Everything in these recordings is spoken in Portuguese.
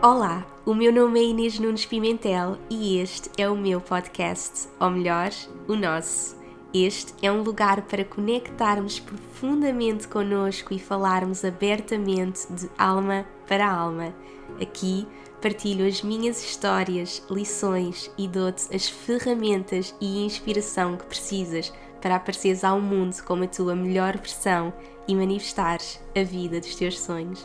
Olá, o meu nome é Inês Nunes Pimentel e este é o meu podcast, ou melhor, o nosso. Este é um lugar para conectarmos profundamente connosco e falarmos abertamente de alma para alma. Aqui partilho as minhas histórias, lições e dou-te as ferramentas e inspiração que precisas para apareceres ao mundo como a tua melhor versão e manifestares a vida dos teus sonhos.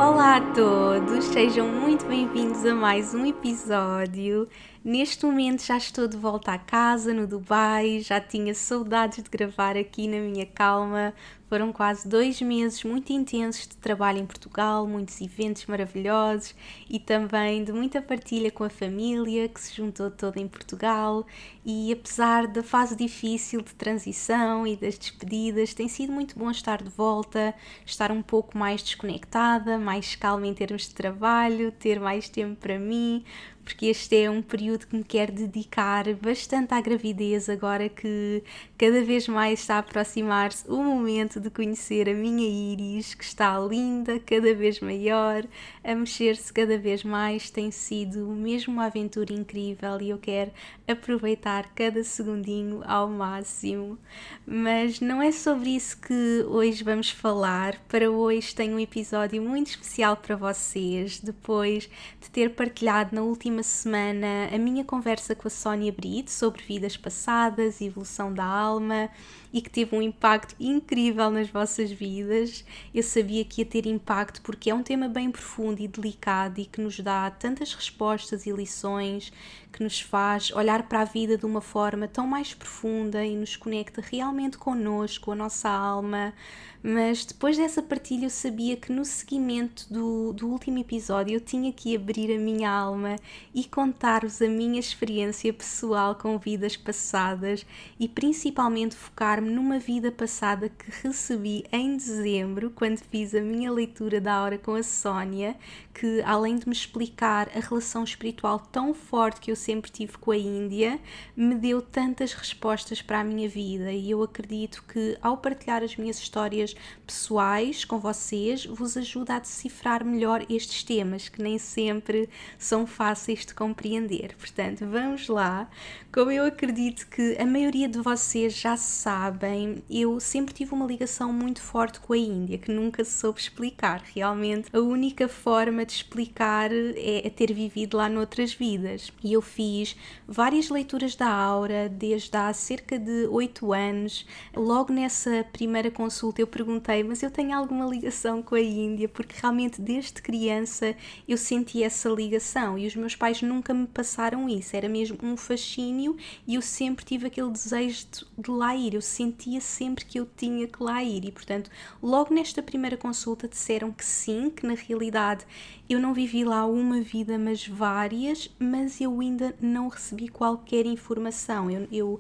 Olá a todos, sejam muito bem-vindos a mais um episódio. Neste momento já estou de volta à casa no Dubai, já tinha saudades de gravar aqui na minha calma. Foram quase 2 meses muito intensos de trabalho em Portugal, muitos eventos maravilhosos e também de muita partilha com a família que se juntou toda em Portugal. E apesar da fase difícil de transição e das despedidas, tem sido muito bom estar de volta, estar um pouco mais desconectada, mais calma em termos de trabalho, ter mais tempo para mim, porque este é um período que me quero dedicar bastante à gravidez, agora que cada vez mais está a aproximar-se o momento de conhecer a minha Iris, que está linda, cada vez maior, a mexer-se cada vez mais. Tem sido mesmo uma aventura incrível e eu quero aproveitar cada segundinho ao máximo. Mas não é sobre isso que hoje vamos falar. Para hoje tenho um episódio muito especial para vocês, depois de ter partilhado na última semana a minha conversa com a Sónia Brito sobre vidas passadas e evolução da alma e que teve um impacto incrível nas vossas vidas. Eu sabia que ia ter impacto porque é um tema bem profundo e delicado e que nos dá tantas respostas e lições, que nos faz olhar para a vida de uma forma tão mais profunda e nos conecta realmente connosco, com a nossa alma. Mas depois dessa partilha eu sabia que no seguimento do último episódio eu tinha que abrir a minha alma e contar-vos a minha experiência pessoal com vidas passadas e principalmente focar-me numa vida passada que recebi em dezembro, quando fiz a minha leitura da aura com a Sónia, que além de me explicar a relação espiritual tão forte que eu sempre tive com a Índia, me deu tantas respostas para a minha vida e eu acredito que ao partilhar as minhas histórias pessoais com vocês, vos ajuda a decifrar melhor estes temas que nem sempre são fáceis de compreender. Portanto, vamos lá. Como eu acredito que a maioria de vocês já sabem, eu sempre tive uma ligação muito forte com a Índia, que nunca se soube explicar. Realmente, a única forma de explicar é ter vivido lá noutras vidas. E eu fiz várias leituras da aura desde há cerca de 8 anos. Logo nessa primeira consulta eu perguntei, mas eu tenho alguma ligação com a Índia? Porque realmente desde criança eu senti essa ligação e os meus pais nunca me passaram isso. Era mesmo um fascínio e eu sempre tive aquele desejo de lá ir. Eu sentia sempre que eu tinha que lá ir e, portanto, logo nesta primeira consulta disseram que sim, que na realidade eu não vivi lá uma vida, mas várias, mas eu ainda não recebi qualquer informação. Eu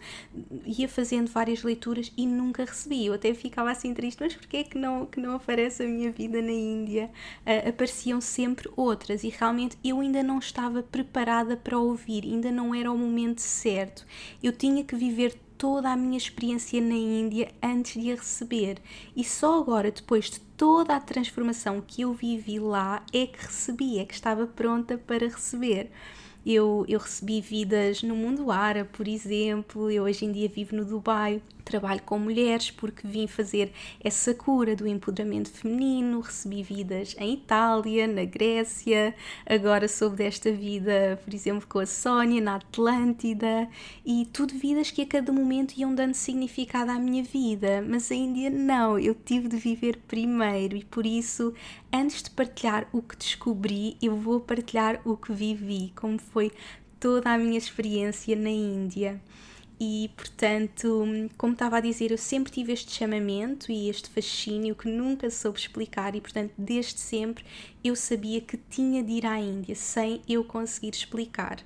ia fazendo várias leituras e nunca recebi. Eu até ficava assim triste, mas porquê é que não aparece a minha vida na Índia? Apareciam sempre outras e realmente eu ainda não estava preparada para ouvir, ainda não era o momento certo. Eu tinha que viver toda a minha experiência na Índia antes de a receber e só agora, depois de toda a transformação que eu vivi lá, é que recebi, é que estava pronta para receber. Eu recebi vidas no mundo árabe, por exemplo. Eu hoje em dia vivo no Dubai, trabalho com mulheres porque vim fazer essa cura do empoderamento feminino. Recebi vidas em Itália, na Grécia, agora soube desta vida, por exemplo, com a Sónia, na Atlântida, e tudo vidas que a cada momento iam dando significado à minha vida, mas a Índia não, eu tive de viver primeiro e por isso, antes de partilhar o que descobri, eu vou partilhar o que vivi, como foi toda a minha experiência na Índia. E, portanto, como estava a dizer, eu sempre tive este chamamento e este fascínio que nunca soube explicar e, portanto, desde sempre eu sabia que tinha de ir à Índia sem eu conseguir explicar.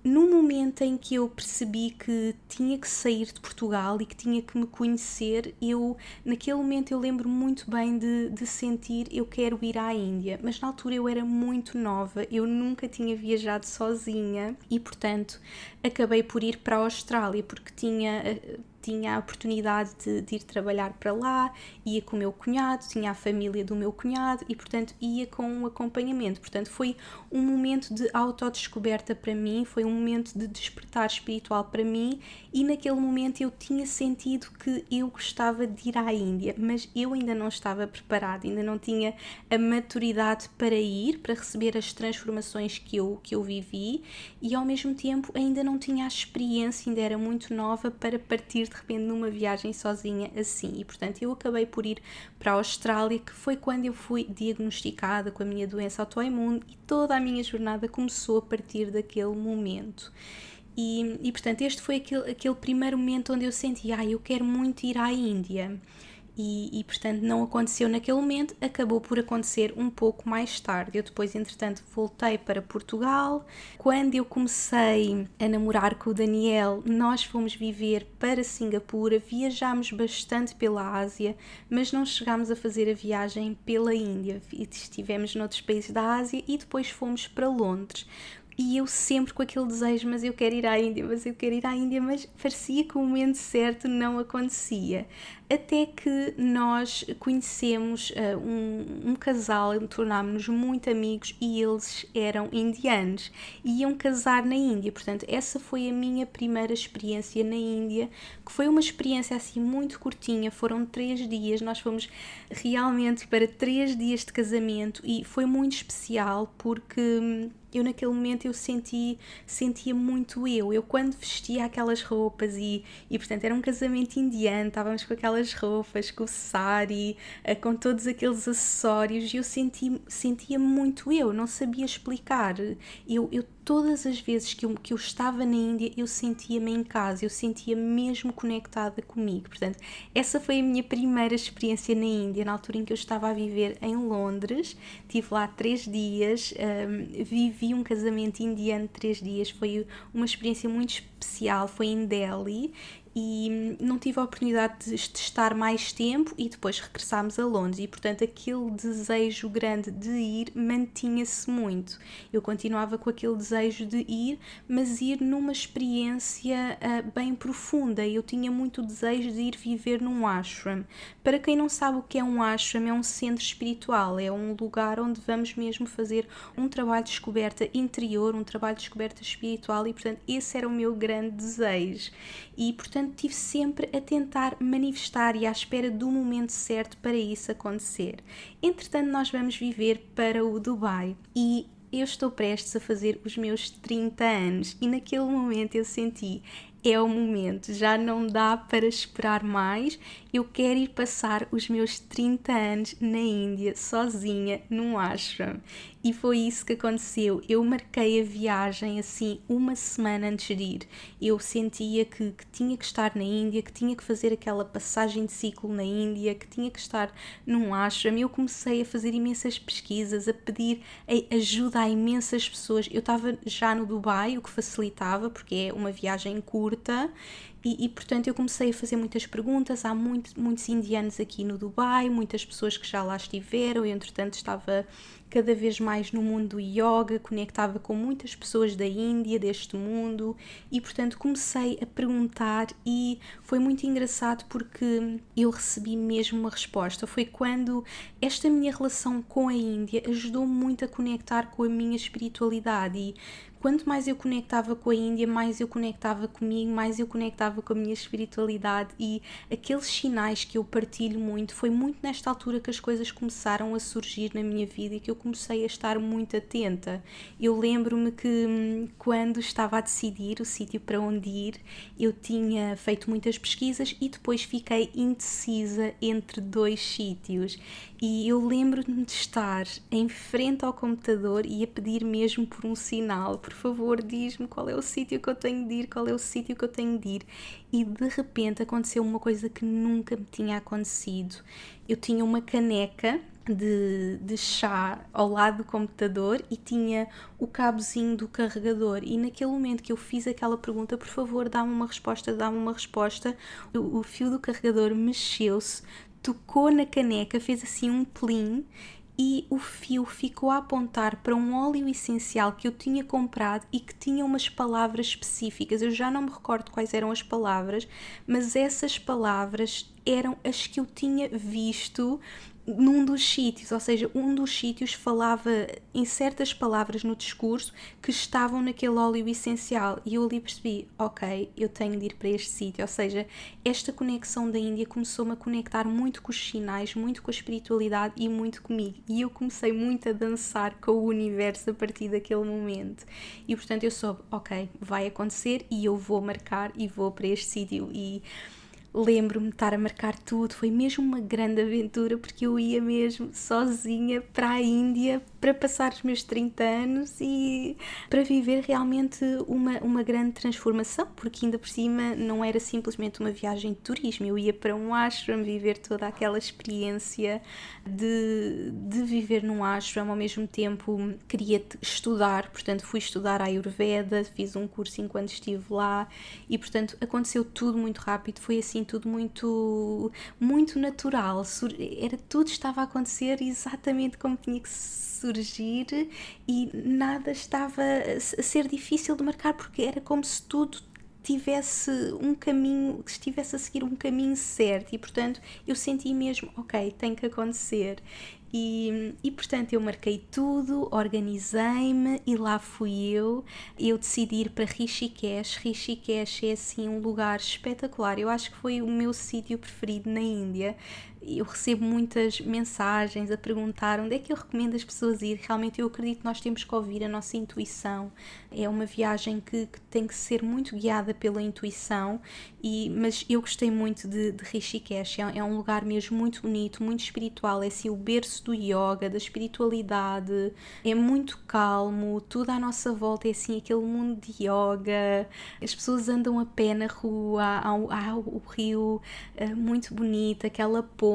No momento em que eu percebi que tinha que sair de Portugal e que tinha que me conhecer, naquele momento eu lembro muito bem de sentir eu quero ir à Índia, mas na altura eu era muito nova, eu nunca tinha viajado sozinha e, portanto, acabei por ir para a Austrália porque tinha tinha a oportunidade de ir trabalhar para lá, ia com o meu cunhado, tinha a família do meu cunhado e, portanto, ia com um acompanhamento. Portanto, foi um momento de autodescoberta para mim, foi um momento de despertar espiritual para mim e naquele momento eu tinha sentido que eu gostava de ir à Índia, mas eu ainda não estava preparada, ainda não tinha a maturidade para ir, para receber as transformações que eu vivi e ao mesmo tempo ainda não tinha a experiência, ainda era muito nova para partir de repente numa viagem sozinha assim. E portanto eu acabei por ir para a Austrália, que foi quando eu fui diagnosticada com a minha doença autoimune e toda a minha jornada começou a partir daquele momento. E portanto este foi aquele primeiro momento onde eu senti, eu quero muito ir à Índia. E portanto não aconteceu naquele momento, acabou por acontecer um pouco mais tarde. Eu depois entretanto voltei para Portugal. Quando eu comecei a namorar com o Daniel, nós fomos viver para Singapura, viajámos bastante pela Ásia, mas não chegámos a fazer a viagem pela Índia. Estivemos noutros países da Ásia e depois fomos para Londres. E eu sempre com aquele desejo, mas eu quero ir à Índia, mas parecia que o momento certo não acontecia. Até que nós conhecemos um casal, tornámos-nos muito amigos e eles eram indianos e iam casar na Índia. Portanto, essa foi a minha primeira experiência na Índia, que foi uma experiência assim muito curtinha, foram 3 dias, nós fomos realmente para 3 dias de casamento e foi muito especial porque eu naquele momento eu sentia muito eu quando vestia aquelas roupas e portanto era um casamento indiano, estávamos com aquelas roupas, com o sari, com todos aqueles acessórios e eu sentia muito não sabia explicar, eu todas as vezes que eu estava na Índia eu sentia-me em casa, eu sentia mesmo conectada comigo. Portanto, essa foi a minha primeira experiência na Índia, na altura em que eu estava a viver em Londres. Estive lá 3 dias, vivi um casamento indiano 3 dias, foi uma experiência muito especial, foi em Delhi e não tive a oportunidade de estar mais tempo e depois regressámos a Londres e portanto aquele desejo grande de ir mantinha-se muito. Eu continuava com aquele desejo de ir, mas ir numa experiência bem profunda. Eu tinha muito desejo de ir viver num ashram. Para quem não sabe o que é um ashram, é um centro espiritual, é um lugar onde vamos mesmo fazer um trabalho de descoberta interior, um trabalho de descoberta espiritual e portanto esse era o meu grande desejo. E portanto estive sempre a tentar manifestar e à espera do momento certo para isso acontecer. Entretanto nós vamos viver para o Dubai e eu estou prestes a fazer os meus 30 anos e naquele momento eu senti, é o momento, já não dá para esperar mais, eu quero ir passar os meus 30 anos na Índia, sozinha, num ashram. E foi isso que aconteceu, eu marquei a viagem assim uma semana antes de ir. Eu sentia que tinha que estar na Índia, que tinha que fazer aquela passagem de ciclo na Índia, que tinha que estar num ashram. Eu comecei a fazer imensas pesquisas, a pedir ajuda a imensas pessoas. Eu estava já no Dubai, o que facilitava, porque é uma viagem curta. E portanto eu comecei a fazer muitas perguntas, há muitos indianos aqui no Dubai, muitas pessoas que já lá estiveram, eu entretanto estava cada vez mais no mundo do yoga, conectava com muitas pessoas da Índia, deste mundo, e portanto comecei a perguntar e foi muito engraçado porque eu recebi mesmo uma resposta. Foi quando esta minha relação com a Índia ajudou muito a conectar com a minha espiritualidade e quanto mais eu conectava com a Índia, mais eu conectava comigo, mais eu conectava com a minha espiritualidade e aqueles sinais que eu partilho muito, foi muito nesta altura que as coisas começaram a surgir na minha vida e que eu comecei a estar muito atenta. Eu lembro-me que quando estava a decidir o sítio para onde ir, eu tinha feito muitas pesquisas e depois fiquei indecisa entre 2 sítios. E eu lembro-me de estar em frente ao computador e a pedir mesmo por um sinal, por favor, diz-me qual é o sítio que eu tenho de ir, qual é o sítio que eu tenho de ir. E de repente aconteceu uma coisa que nunca me tinha acontecido. Eu tinha uma caneca de chá ao lado do computador e tinha o cabozinho do carregador e naquele momento que eu fiz aquela pergunta, por favor, dá-me uma resposta, o fio do carregador mexeu-se, tocou na caneca, fez assim um plim e o fio ficou a apontar para um óleo essencial que eu tinha comprado e que tinha umas palavras específicas. Eu já não me recordo quais eram as palavras, mas essas palavras eram as que eu tinha visto num dos sítios, ou seja, um dos sítios falava em certas palavras no discurso que estavam naquele óleo essencial, e eu ali percebi, ok, eu tenho de ir para este sítio, ou seja, esta conexão da Índia começou-me a conectar muito com os sinais, muito com a espiritualidade e muito comigo, e eu comecei muito a dançar com o universo a partir daquele momento, e portanto eu soube, ok, vai acontecer e eu vou marcar e vou para este sítio. E lembro-me de estar a marcar tudo, foi mesmo uma grande aventura, porque eu ia mesmo sozinha para a Índia para passar os meus 30 anos e para viver realmente uma grande transformação, porque ainda por cima não era simplesmente uma viagem de turismo, eu ia para um ashram viver toda aquela experiência de viver num ashram. Ao mesmo tempo queria estudar, portanto fui estudar a Ayurveda, fiz um curso enquanto estive lá e portanto aconteceu tudo muito rápido, foi assim tudo muito, muito natural, tudo estava a acontecer exatamente como tinha que surgir e nada estava a ser difícil de marcar, porque era como se tudo tivesse um caminho, que estivesse a seguir um caminho certo e portanto eu senti mesmo, ok, tem que acontecer. E portanto eu marquei tudo, organizei-me e lá fui eu decidi ir para Rishikesh. Rishikesh é assim um lugar espetacular, eu acho que foi o meu sítio preferido na Índia. Eu recebo muitas mensagens a perguntar onde é que eu recomendo as pessoas ir. Realmente eu acredito que nós temos que ouvir a nossa intuição. É uma viagem que tem que ser muito guiada pela intuição, mas eu gostei muito de Rishikesh. É um lugar mesmo muito bonito, muito espiritual. É assim o berço do yoga, da espiritualidade. É muito calmo, tudo à nossa volta é assim aquele mundo de yoga. As pessoas andam a pé na rua, há o rio muito bonito, aquela ponte,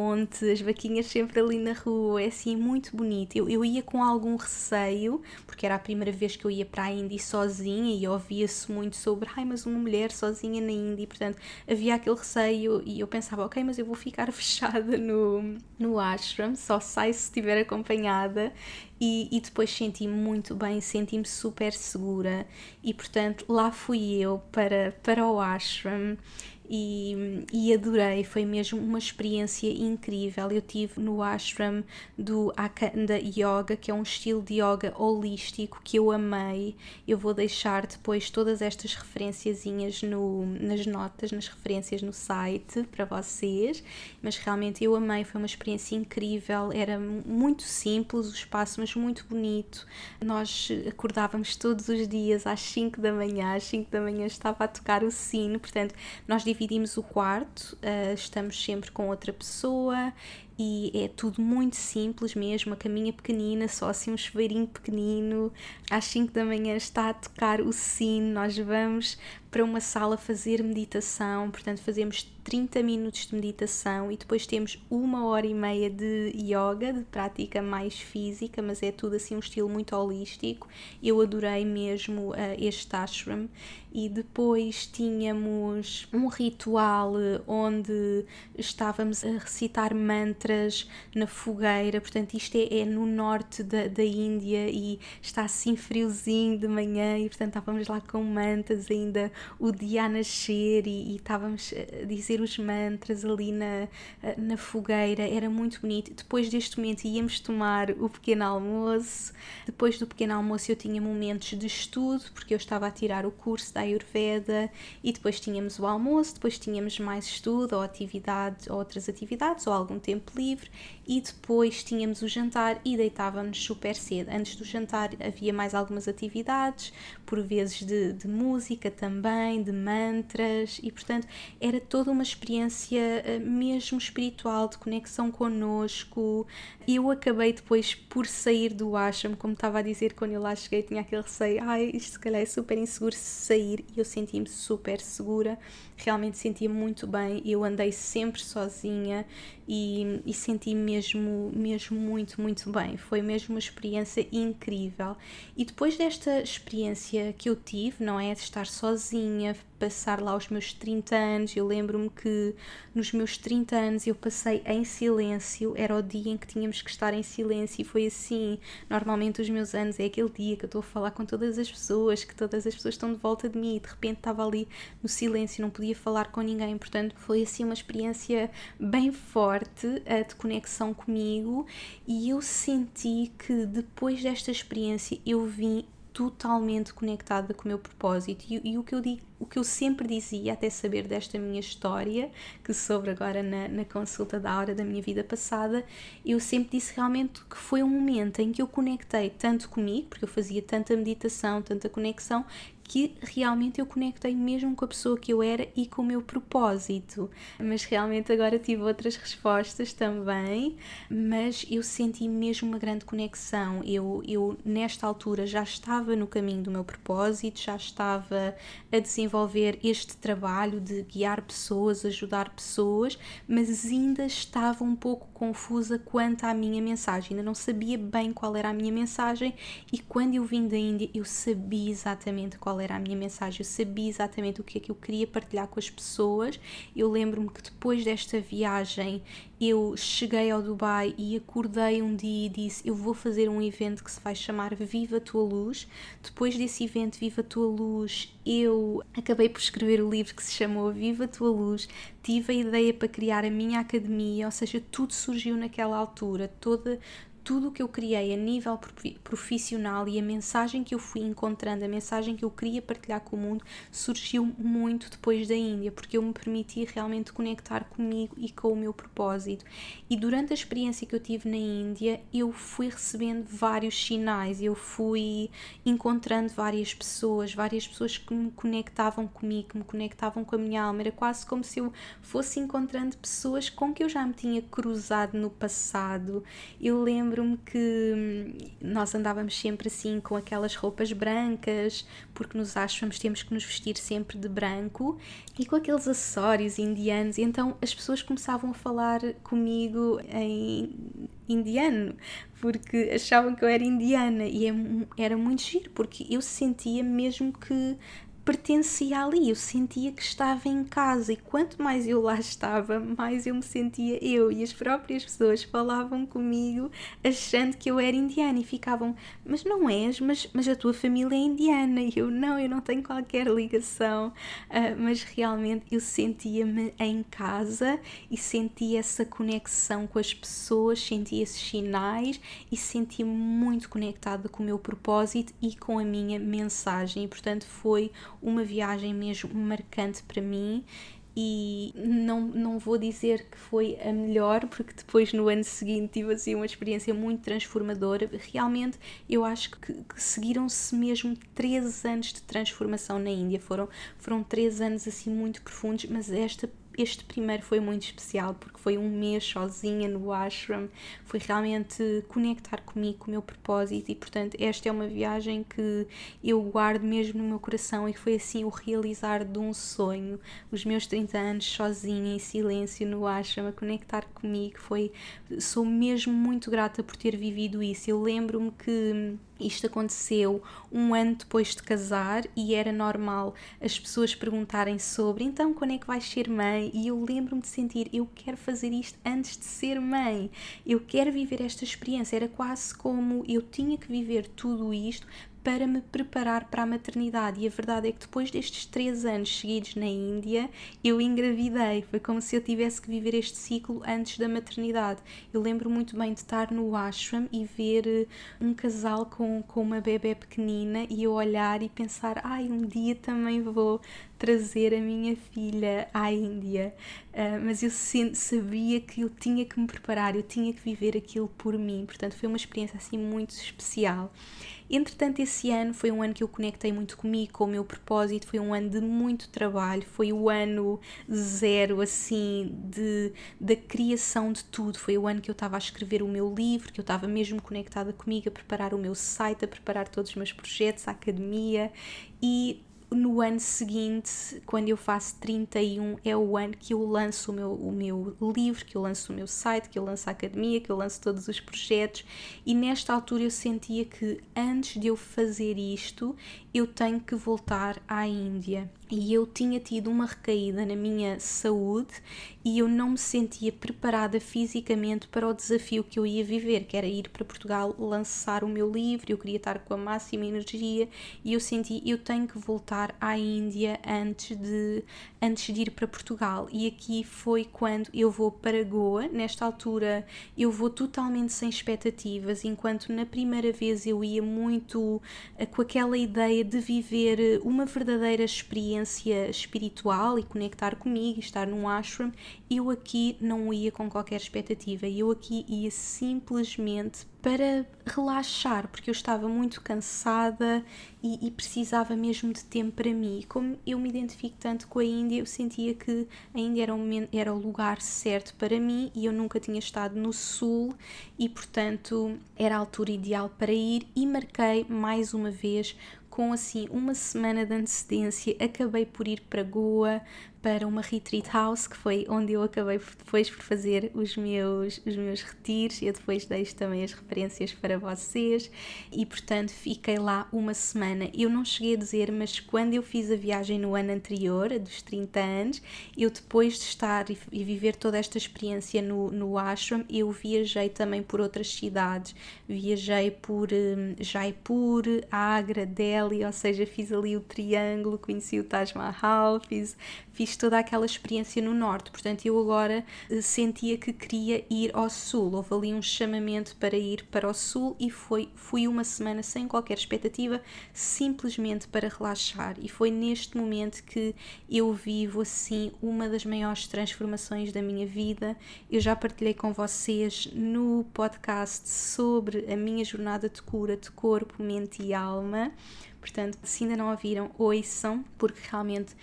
as vaquinhas sempre ali na rua, é assim muito bonito. Eu ia com algum receio, porque era a primeira vez que eu ia para a Índia sozinha e ouvia-se muito sobre, mas uma mulher sozinha na Índia, e portanto havia aquele receio e eu pensava, ok, mas eu vou ficar fechada no ashram, só saio se estiver acompanhada. E depois senti-me muito bem, senti-me super segura e portanto lá fui eu para o ashram e adorei, foi mesmo uma experiência incrível. Eu estive no ashram do Akanda Yoga, que é um estilo de yoga holístico que eu amei. Eu vou deixar depois todas estas referenciazinhas nas notas, nas referências no site para vocês, mas realmente eu amei, foi uma experiência incrível, era muito simples o espaço, mas muito bonito. Nós acordávamos todos os dias às 5 da manhã, às 5 da manhã estava a tocar o sino, portanto nós dividimos o quarto, estamos sempre com outra pessoa e é tudo muito simples mesmo, a caminha pequenina, só assim um chuveirinho pequenino. Às 5 da manhã está a tocar o sino, nós vamos para uma sala fazer meditação, portanto fazemos 30 minutos de meditação e depois temos 1h30 de yoga, de prática mais física, mas é tudo assim um estilo muito holístico. Eu adorei mesmo este ashram. E depois tínhamos um ritual onde estávamos a recitar mantras na fogueira, portanto isto é no norte da Índia e está assim friozinho de manhã e portanto estávamos lá com mantras, ainda o dia a nascer e estávamos a dizer os mantras ali na fogueira, era muito bonito. Depois deste momento íamos tomar o pequeno almoço, depois do pequeno almoço eu tinha momentos de estudo, porque eu estava a tirar o curso da Ayurveda e depois tínhamos o almoço, depois tínhamos mais estudo ou atividades, ou outras atividades ou algum tempo livre e depois tínhamos o jantar e deitávamos super cedo. Antes do jantar havia mais algumas atividades, por vezes de música também, de mantras e portanto era toda uma experiência mesmo espiritual, de conexão connosco. Eu acabei depois por sair do ashram, como estava a dizer, quando eu lá cheguei tinha aquele receio, isto se calhar é super inseguro se sair, e eu senti-me super segura, realmente sentia muito bem, eu andei sempre sozinha e senti-me mesmo muito, muito bem, foi mesmo uma experiência incrível. E depois desta experiência que eu tive, não é, de estar sozinha, passar lá os meus 30 anos. Eu lembro-me que nos meus 30 anos eu passei em silêncio, era o dia em que tínhamos que estar em silêncio e foi assim. Normalmente os meus anos é aquele dia que eu estou a falar com todas as pessoas, que todas as pessoas estão de volta de mim e de repente estava ali no silêncio, não podia falar com ninguém. Portanto, foi assim uma experiência bem forte de conexão comigo e eu senti que depois desta experiência eu vim totalmente conectada com o meu propósito e o que eu sempre dizia até saber desta minha história, que soube agora na consulta da hora da minha vida passada, eu sempre disse realmente que foi um momento em que eu conectei tanto comigo, porque eu fazia tanta meditação, tanta conexão, que realmente eu conectei mesmo com a pessoa que eu era e com o meu propósito. Mas realmente agora tive outras respostas também, mas eu senti mesmo uma grande conexão. Eu nesta altura já estava no caminho do meu propósito, já estava a desenvolver este trabalho de guiar pessoas, ajudar pessoas, mas ainda estava um pouco confusa quanto à minha mensagem, ainda não sabia bem qual era a minha mensagem e quando eu vim da Índia eu sabia exatamente qual era a minha mensagem, eu sabia exatamente o que é que eu queria partilhar com as pessoas. Eu lembro-me que depois desta viagem eu cheguei ao Dubai e acordei um dia e disse, eu vou fazer um evento que se vai chamar Viva a Tua Luz. Depois desse evento Viva a Tua Luz, eu acabei por escrever o livro que se chamou Viva a Tua Luz, tive a ideia para criar a minha academia, ou seja, tudo surgiu naquela altura, tudo o que eu criei a nível profissional e a mensagem que eu fui encontrando, a mensagem que eu queria partilhar com o mundo, surgiu muito depois da Índia, porque eu me permiti realmente conectar comigo e com o meu propósito. E durante a experiência que eu tive na Índia, eu fui recebendo vários sinais, eu fui encontrando várias pessoas que me conectavam comigo, que me conectavam com a minha alma. Era quase como se eu fosse encontrando pessoas com que eu já me tinha cruzado no passado. Eu lembro-me que nós andávamos sempre assim com aquelas roupas brancas, porque nos ashrams temos que nos vestir sempre de branco, e com aqueles acessórios indianos, e então as pessoas começavam a falar comigo em indiano, porque achavam que eu era indiana, e era muito giro, porque eu sentia mesmo que pertencia ali, eu sentia que estava em casa e quanto mais eu lá estava, mais eu me sentia eu, e as próprias pessoas falavam comigo achando que eu era indiana e ficavam, mas não és, mas a tua família é indiana, e eu não tenho qualquer ligação, mas realmente eu sentia-me em casa e sentia essa conexão com as pessoas, sentia esses sinais e sentia-me muito conectada com o meu propósito e com a minha mensagem, e portanto foi uma viagem mesmo marcante para mim. E não vou dizer que foi a melhor, porque depois no ano seguinte tive assim uma experiência muito transformadora. Realmente eu acho que seguiram-se mesmo 3 anos de transformação na Índia, foram 3 anos assim muito profundos, mas este primeiro foi muito especial porque foi um mês sozinha no ashram, foi realmente conectar comigo, com o meu propósito, e portanto esta é uma viagem que eu guardo mesmo no meu coração e foi assim o realizar de um sonho. Os meus 30 anos sozinha, em silêncio no ashram, a conectar comigo, sou mesmo muito grata por ter vivido isso. Eu lembro-me que isto aconteceu um ano depois de casar e era normal as pessoas perguntarem sobre, então quando é que vais ser mãe? E eu lembro-me de sentir, eu quero fazer isto antes de ser mãe, eu quero viver esta experiência. Era quase como eu tinha que viver tudo isto para me preparar para a maternidade, e a verdade é que depois destes 3 anos seguidos na Índia, eu engravidei. Foi como se eu tivesse que viver este ciclo antes da maternidade. Eu lembro muito bem de estar no ashram e ver um casal com uma bebé pequenina e eu olhar e pensar, um dia também vou trazer a minha filha à Índia, mas eu sabia que eu tinha que me preparar, eu tinha que viver aquilo por mim, portanto foi uma experiência assim muito especial. Entretanto, esse ano foi um ano que eu conectei muito comigo, com o meu propósito, foi um ano de muito trabalho, foi o ano zero, assim, da criação de tudo. Foi o ano que eu estava a escrever o meu livro, que eu estava mesmo conectada comigo, a preparar o meu site, a preparar todos os meus projetos, a academia, e no ano seguinte, quando eu faço 31, é o ano que eu lanço o meu livro, que eu lanço o meu site, que eu lanço a academia, que eu lanço todos os projetos, e nesta altura eu sentia que antes de eu fazer isto, eu tenho que voltar à Índia. e eu tinha tido uma recaída na minha saúde e eu não me sentia preparada fisicamente para o desafio que eu ia viver, que era ir para Portugal lançar o meu livro. Eu queria estar com a máxima energia e eu senti, eu tenho que voltar à Índia antes de ir para Portugal. E aqui foi quando eu vou para Goa. Nesta altura eu vou totalmente sem expectativas, enquanto na primeira vez eu ia muito com aquela ideia de viver uma verdadeira experiência espiritual e conectar comigo, estar num ashram. Eu aqui não ia com qualquer expectativa, eu aqui ia simplesmente para relaxar, porque eu estava muito cansada e precisava mesmo de tempo para mim. Como eu me identifico tanto com a Índia, eu sentia que a Índia era o lugar certo para mim e eu nunca tinha estado no sul e, portanto, era a altura ideal para ir, e marquei mais uma vez com assim uma semana de antecedência. Acabei por ir para Goa, para uma retreat house, que foi onde eu acabei depois por fazer os meus retiros. Eu depois deixo também as referências para vocês e, portanto, fiquei lá uma semana. Eu não cheguei a dizer, mas quando eu fiz a viagem no ano anterior, a dos 30 anos, eu depois de estar e viver toda esta experiência no ashram, eu viajei também por outras cidades. Viajei por Jaipur, Agra, Delhi, ou seja, fiz ali o triângulo, conheci o Taj Mahal, fiz toda aquela experiência no norte. Portanto, eu agora sentia que queria ir ao sul. Houve ali um chamamento para ir para o sul e fui uma semana sem qualquer expectativa, simplesmente para relaxar. E foi neste momento que eu vivo assim uma das maiores transformações da minha vida. Eu já partilhei com vocês no podcast sobre a minha jornada de cura de corpo, mente e alma. Portanto, se ainda não ouviram, ouçam, porque realmente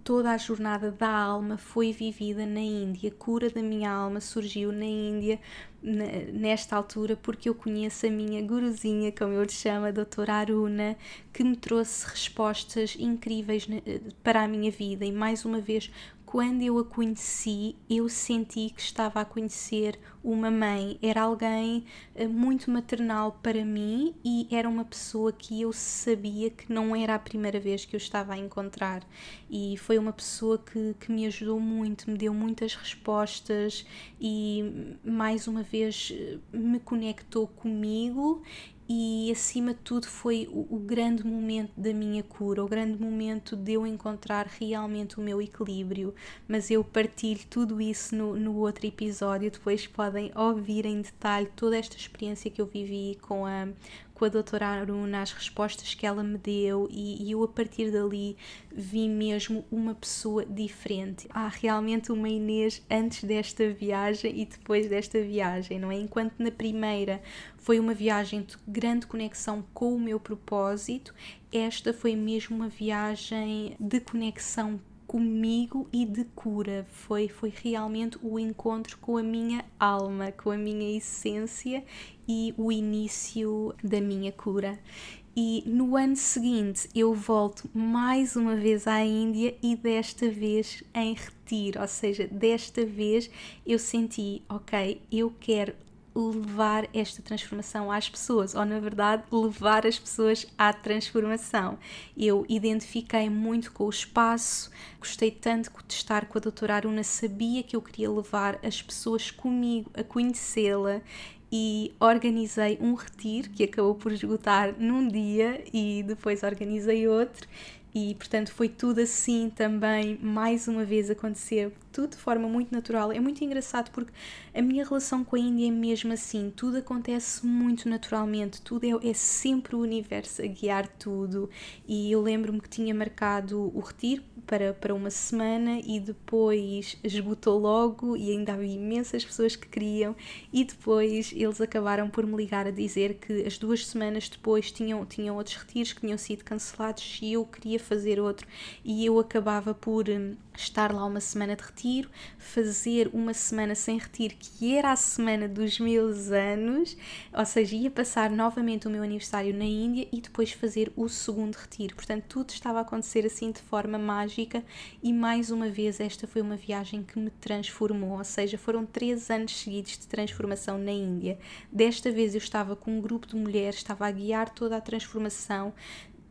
toda a jornada da alma foi vivida na Índia. A cura da minha alma surgiu na Índia, nesta altura, porque eu conheço a minha guruzinha, como eu lhe chamo, a doutora Aruna, que me trouxe respostas incríveis para a minha vida. E mais uma vez, quando eu a conheci, eu senti que estava a conhecer uma mãe. Era alguém muito maternal para mim e era uma pessoa que eu sabia que não era a primeira vez que eu estava a encontrar. E foi uma pessoa que me ajudou muito, me deu muitas respostas e, mais uma vez, me conectou comigo. E acima de tudo foi o grande momento da minha cura, o grande momento de eu encontrar realmente o meu equilíbrio. Mas eu partilho tudo isso no outro episódio. Depois podem ouvir em detalhe toda esta experiência que eu vivi com a doutora Aruna, as respostas que ela me deu, e eu a partir dali vi mesmo uma pessoa diferente. Há realmente uma Inês antes desta viagem e depois desta viagem, não é? Enquanto na primeira foi uma viagem de grande conexão com o meu propósito, esta foi mesmo uma viagem de conexão comigo e de cura. Foi realmente o encontro com a minha alma, com a minha essência e o início da minha cura. E no ano seguinte eu volto mais uma vez à Índia e desta vez em retiro, ou seja, desta vez eu senti, ok, eu quero levar esta transformação às pessoas, ou na verdade levar as pessoas à transformação. Eu identifiquei muito com o espaço, gostei tanto de estar com a doutora Aruna, sabia que eu queria levar as pessoas comigo a conhecê-la e organizei um retiro que acabou por esgotar num dia e depois organizei outro. E, portanto, foi tudo assim também, mais uma vez, acontecer, tudo de forma muito natural. É muito engraçado porque a minha relação com a Índia é mesmo assim, tudo acontece muito naturalmente, tudo é sempre o universo a guiar tudo. E eu lembro-me que tinha marcado o retiro para uma semana e depois esgotou logo e ainda havia imensas pessoas que queriam, e depois eles acabaram por me ligar a dizer que as 2 semanas depois tinham outros retiros que tinham sido cancelados e eu queria fazer outro, e eu acabava por estar lá uma semana de retiro, fazer uma semana sem retiro, que era a semana dos meus anos, ou seja, ia passar novamente o meu aniversário na Índia e depois fazer o segundo retiro. Portanto, tudo estava a acontecer assim de forma mágica e, mais uma vez, esta foi uma viagem que me transformou, ou seja, foram 3 anos seguidos de transformação na Índia. Desta vez eu estava com um grupo de mulheres, estava a guiar toda a transformação.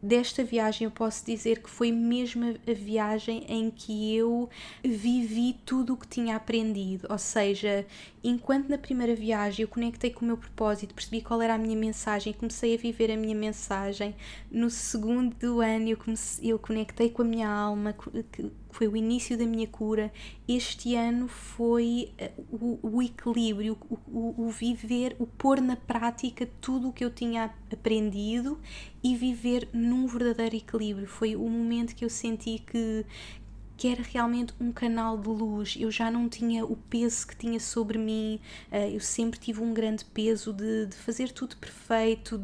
desta viagem eu posso dizer que foi mesmo a viagem em que eu vivi tudo o que tinha aprendido, ou seja, enquanto na primeira viagem eu conectei com o meu propósito, percebi qual era a minha mensagem, comecei a viver a minha mensagem, no segundo ano eu conectei com a minha alma, que foi o início da minha cura. Este ano foi o equilíbrio, o viver, o pôr na prática tudo o que eu tinha aprendido e viver num verdadeiro equilíbrio. Foi o momento que eu senti que era realmente um canal de luz. Eu já não tinha o peso que tinha sobre mim, eu sempre tive um grande peso de fazer tudo perfeito,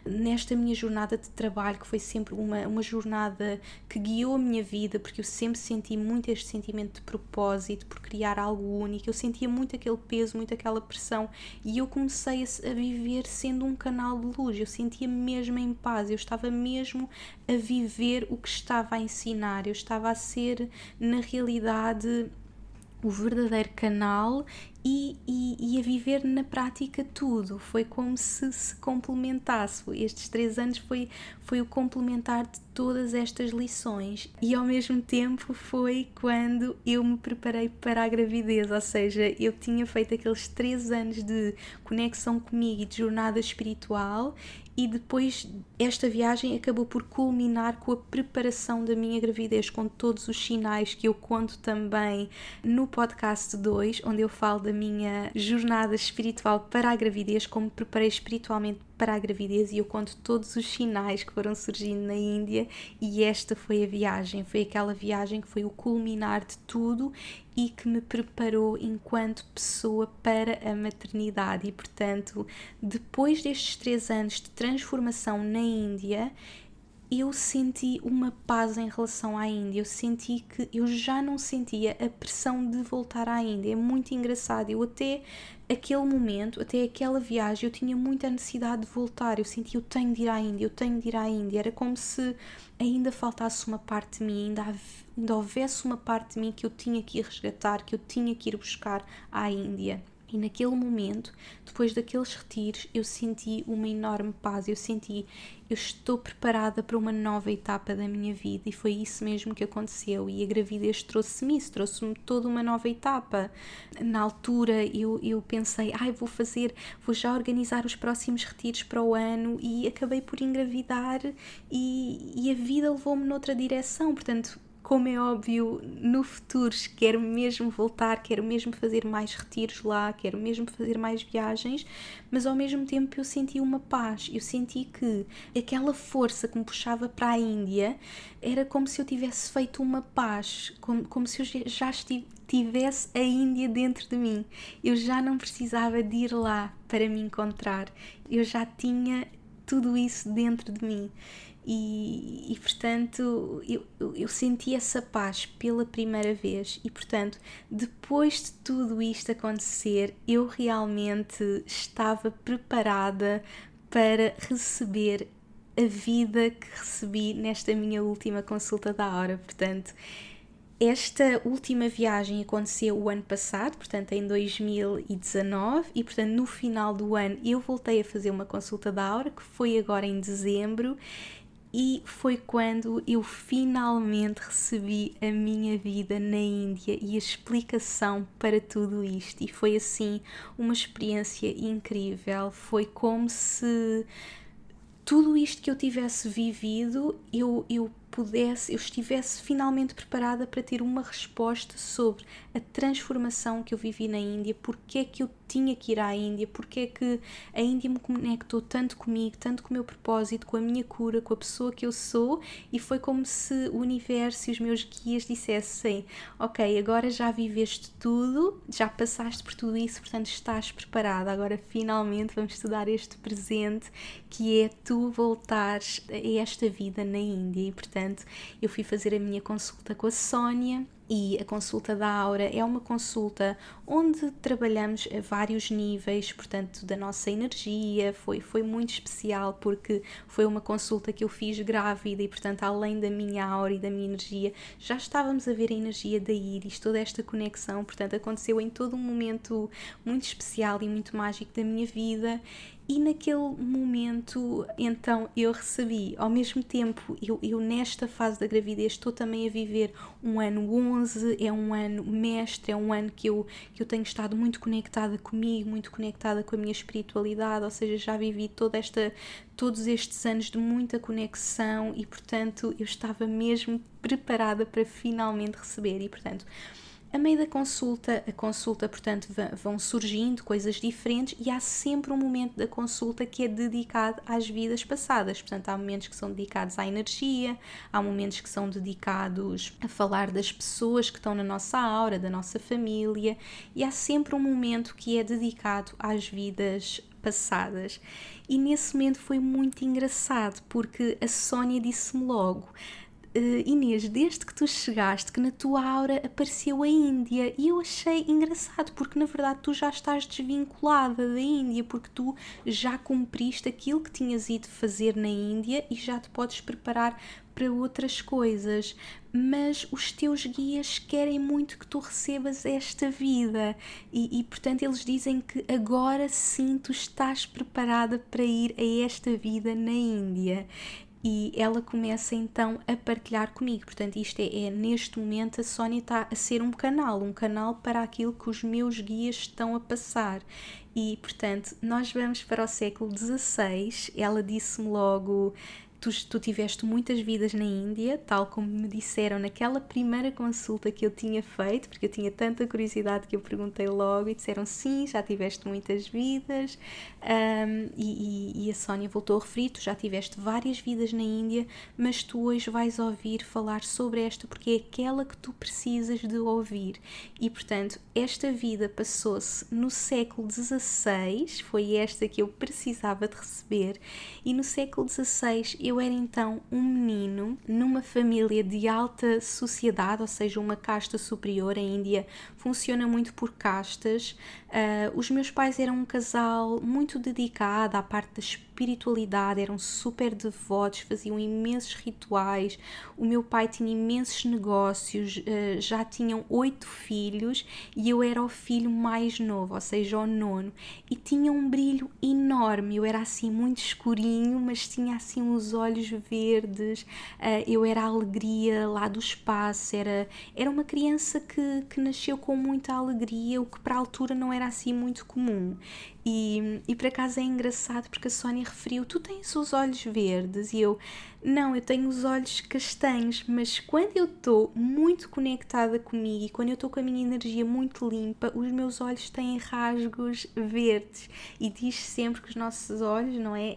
nesta minha jornada de trabalho, que foi sempre uma jornada que guiou a minha vida, porque eu sempre senti muito este sentimento de propósito, por criar algo único, eu sentia muito aquele peso, muito aquela pressão, e eu comecei a viver sendo um canal de luz, eu sentia mesmo em paz, eu estava mesmo a viver o que estava a ensinar, eu estava a ser na realidade o verdadeiro canal e a viver na prática tudo. Foi como se complementasse. Estes 3 anos foi o complementar de todas estas lições, e ao mesmo tempo foi quando eu me preparei para a gravidez, ou seja, eu tinha feito aqueles 3 anos de conexão comigo e de jornada espiritual, e depois esta viagem acabou por culminar com a preparação da minha gravidez, com todos os sinais que eu conto também no podcast 2, onde eu falo da minha jornada espiritual para a gravidez, como me preparei espiritualmente para a gravidez, e eu conto todos os sinais que foram surgindo na Índia, e esta foi a viagem, foi aquela viagem que foi o culminar de tudo e que me preparou enquanto pessoa para a maternidade. E portanto, depois destes 3 anos de transformação na Índia, eu senti uma paz em relação à Índia, eu senti que eu já não sentia a pressão de voltar à Índia. É muito engraçado, eu até aquele momento, até aquela viagem, eu tinha muita necessidade de voltar, eu sentia, eu tenho de ir à Índia, eu tenho de ir à Índia, era como se ainda faltasse uma parte de mim, ainda houvesse uma parte de mim que eu tinha que ir resgatar, que eu tinha que ir buscar à Índia. E naquele momento, depois daqueles retiros, eu senti uma enorme paz, eu estou preparada para uma nova etapa da minha vida, e foi isso mesmo que aconteceu, e a gravidez trouxe-me isso, trouxe-me toda uma nova etapa. Na altura eu pensei, vou já organizar os próximos retiros para o ano, e acabei por engravidar, e a vida levou-me noutra direção. Portanto, como é óbvio, no futuro quero mesmo voltar, quero mesmo fazer mais retiros lá, quero mesmo fazer mais viagens, mas ao mesmo tempo eu senti uma paz, eu senti que aquela força que me puxava para a Índia era como se eu tivesse feito uma paz, como se eu já tivesse a Índia dentro de mim, eu já não precisava de ir lá para me encontrar, eu já tinha tudo isso dentro de mim. E portanto eu senti essa paz pela primeira vez, e portanto depois de tudo isto acontecer, eu realmente estava preparada para receber a vida que recebi nesta minha última consulta da Aura. Portanto, esta última viagem aconteceu o ano passado, portanto em 2019, e portanto no final do ano eu voltei a fazer uma consulta da Aura, que foi agora em dezembro, e foi quando eu finalmente recebi a minha vida na Índia e a explicação para tudo isto. E foi assim uma experiência incrível. Foi como se tudo isto que eu tivesse vivido, eu estivesse finalmente preparada para ter uma resposta sobre a transformação que eu vivi na Índia, porque é que eu tinha que ir à Índia, porque é que a Índia me conectou tanto comigo, tanto com o meu propósito, com a minha cura, com a pessoa que eu sou, e foi como se o universo e os meus guias dissessem: ok, agora já viveste tudo, já passaste por tudo isso, portanto estás preparada, agora finalmente vamos estudar este presente, que é tu voltares a esta vida na Índia. E portanto eu fui fazer a minha consulta com a Sónia, e a consulta da Aura é uma consulta onde trabalhamos a vários níveis, portanto, da nossa energia. Foi muito especial porque foi uma consulta que eu fiz grávida, e portanto, além da minha aura e da minha energia, já estávamos a ver a energia da Íris, toda esta conexão. Portanto, aconteceu em todo um momento muito especial e muito mágico da minha vida. E naquele momento, então, eu recebi, ao mesmo tempo, eu nesta fase da gravidez estou também a viver um ano 11, é um ano mestre, é um ano que eu tenho estado muito conectada comigo, muito conectada com a minha espiritualidade, ou seja, já vivi todos estes anos de muita conexão e, portanto, eu estava mesmo preparada para finalmente receber e, portanto, a meio da consulta, portanto, vão surgindo coisas diferentes e há sempre um momento da consulta que é dedicado às vidas passadas. Portanto, há momentos que são dedicados à energia, há momentos que são dedicados a falar das pessoas que estão na nossa aura, da nossa família, e há sempre um momento que é dedicado às vidas passadas. E nesse momento foi muito engraçado, porque a Sónia disse-me logo: Inês, desde que tu chegaste, que na tua aura apareceu a Índia, e eu achei engraçado, porque na verdade tu já estás desvinculada da Índia, porque tu já cumpriste aquilo que tinhas ido fazer na Índia e já te podes preparar para outras coisas, mas os teus guias querem muito que tu recebas esta vida e portanto eles dizem que agora sim tu estás preparada para ir a esta vida na Índia. E ela começa então a partilhar comigo, portanto isto é neste momento a Sónia está a ser um canal para aquilo que os meus guias estão a passar. E portanto nós vamos para o século XVI, ela disse-me logo: Tu tiveste muitas vidas na Índia, tal como me disseram naquela primeira consulta que eu tinha feito, porque eu tinha tanta curiosidade que eu perguntei logo e disseram sim, já tiveste muitas vidas. E a Sónia voltou a referir: tu já tiveste várias vidas na Índia, mas tu hoje vais ouvir falar sobre esta porque é aquela que tu precisas de ouvir. E portanto, esta vida passou-se no século XVI, foi esta que eu precisava de receber, e no século XVI eu era então um menino numa família de alta sociedade, ou seja, uma casta superior. A Índia funciona muito por castas. Os meus pais eram um casal muito dedicado à parte da espiritualidade, eram super devotos, faziam imensos rituais. O meu pai tinha imensos negócios, já tinham 8 filhos e eu era o filho mais novo, ou seja, o nono, e tinha um brilho enorme. Eu era assim muito escurinho, mas tinha assim os olhos verdes. Eu era a alegria lá do espaço, era uma criança que nasceu com muita alegria, o que para a altura não era assim muito comum. E por acaso é engraçado porque a Sónia referiu: tu tens os olhos verdes? E eu: não, eu tenho os olhos castanhos, mas quando eu estou muito conectada comigo e quando eu estou com a minha energia muito limpa, os meus olhos têm rasgos verdes. E diz sempre que os nossos olhos, não é?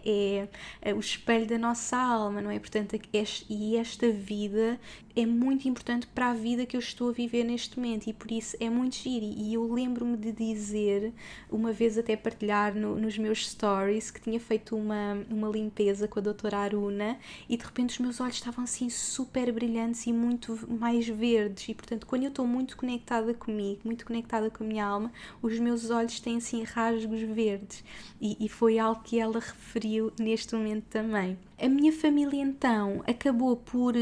É o espelho da nossa alma, não é? Portanto, esta vida é muito importante para a vida que eu estou a viver neste momento e por isso é muito giro. E eu lembro-me de dizer, uma vez até partilhar nos meus stories, que tinha feito uma limpeza com a doutora Aruna e de repente os meus olhos estavam assim super brilhantes e muito mais verdes. E portanto, quando eu estou muito conectada comigo, muito conectada com a minha alma, os meus olhos têm assim rasgos verdes. E foi algo que ela referiu neste momento também. A minha família então acabou por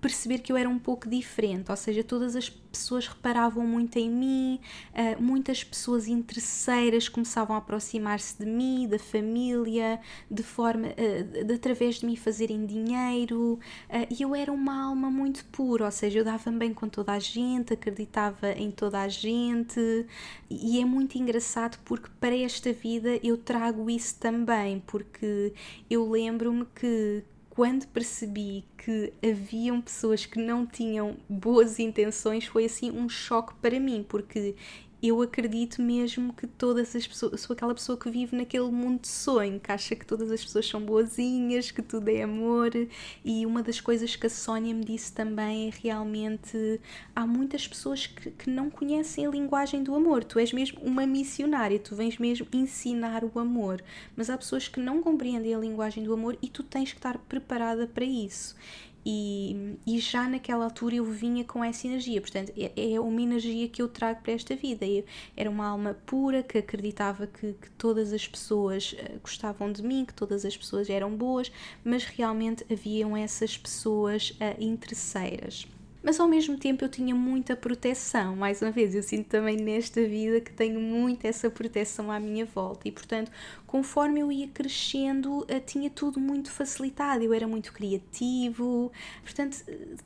perceber que eu era um pouco diferente, ou seja, todas as pessoas reparavam muito em mim, muitas pessoas interesseiras começavam a aproximar-se de mim, da família, de forma, através de mim fazerem dinheiro, e eu era uma alma muito pura, ou seja, eu dava-me bem com toda a gente, acreditava em toda a gente, e é muito engraçado porque para esta vida eu trago isso também, porque eu lembro-me que quando percebi que haviam pessoas que não tinham boas intenções, foi assim um choque para mim, porque eu acredito mesmo que todas as pessoas, sou aquela pessoa que vive naquele mundo de sonho, que acha que todas as pessoas são boazinhas, que tudo é amor. E uma das coisas que a Sónia me disse também é realmente há muitas pessoas que não conhecem a linguagem do amor. Tu és mesmo uma missionária, tu vens mesmo ensinar o amor, mas há pessoas que não compreendem a linguagem do amor e tu tens que estar preparada para isso. E já naquela altura eu vinha com essa energia, portanto é uma energia que eu trago para esta vida. Eu era uma alma pura que acreditava que todas as pessoas gostavam de mim, que todas as pessoas eram boas, mas realmente haviam essas pessoas interesseiras. Mas ao mesmo tempo eu tinha muita proteção, mais uma vez, eu sinto também nesta vida que tenho muito essa proteção à minha volta e portanto conforme eu ia crescendo, tinha tudo muito facilitado, eu era muito criativo, portanto,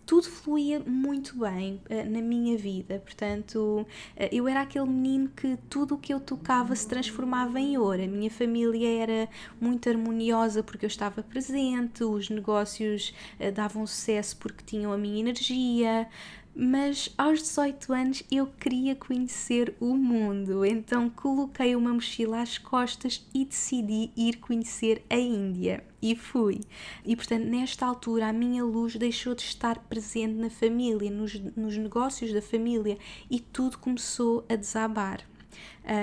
tudo fluía muito bem na minha vida, portanto, eu era aquele menino que tudo o que eu tocava se transformava em ouro. A minha família era muito harmoniosa porque eu estava presente, os negócios davam sucesso porque tinham a minha energia. Mas aos 18 anos eu queria conhecer o mundo, então coloquei uma mochila às costas e decidi ir conhecer a Índia. E fui. E portanto, nesta altura, a minha luz deixou de estar presente na família, nos negócios da família, e tudo começou a desabar.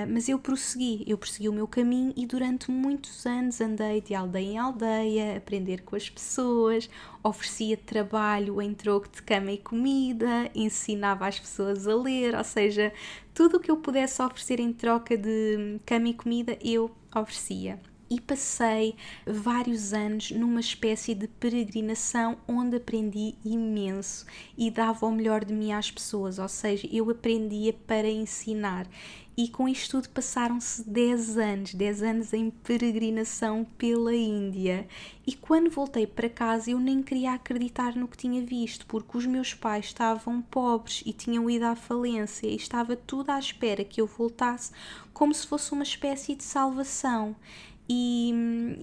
Mas eu prossegui o meu caminho e durante muitos anos andei de aldeia em aldeia, aprender com as pessoas, oferecia trabalho em troco de cama e comida, ensinava as pessoas a ler, ou seja, tudo o que eu pudesse oferecer em troca de cama e comida eu oferecia. E passei vários anos numa espécie de peregrinação onde aprendi imenso e dava o melhor de mim às pessoas, ou seja, eu aprendia para ensinar. E com isto tudo passaram-se 10 anos em peregrinação pela Índia. E quando voltei para casa eu nem queria acreditar no que tinha visto, porque os meus pais estavam pobres e tinham ido à falência e estava tudo à espera que eu voltasse como se fosse uma espécie de salvação. E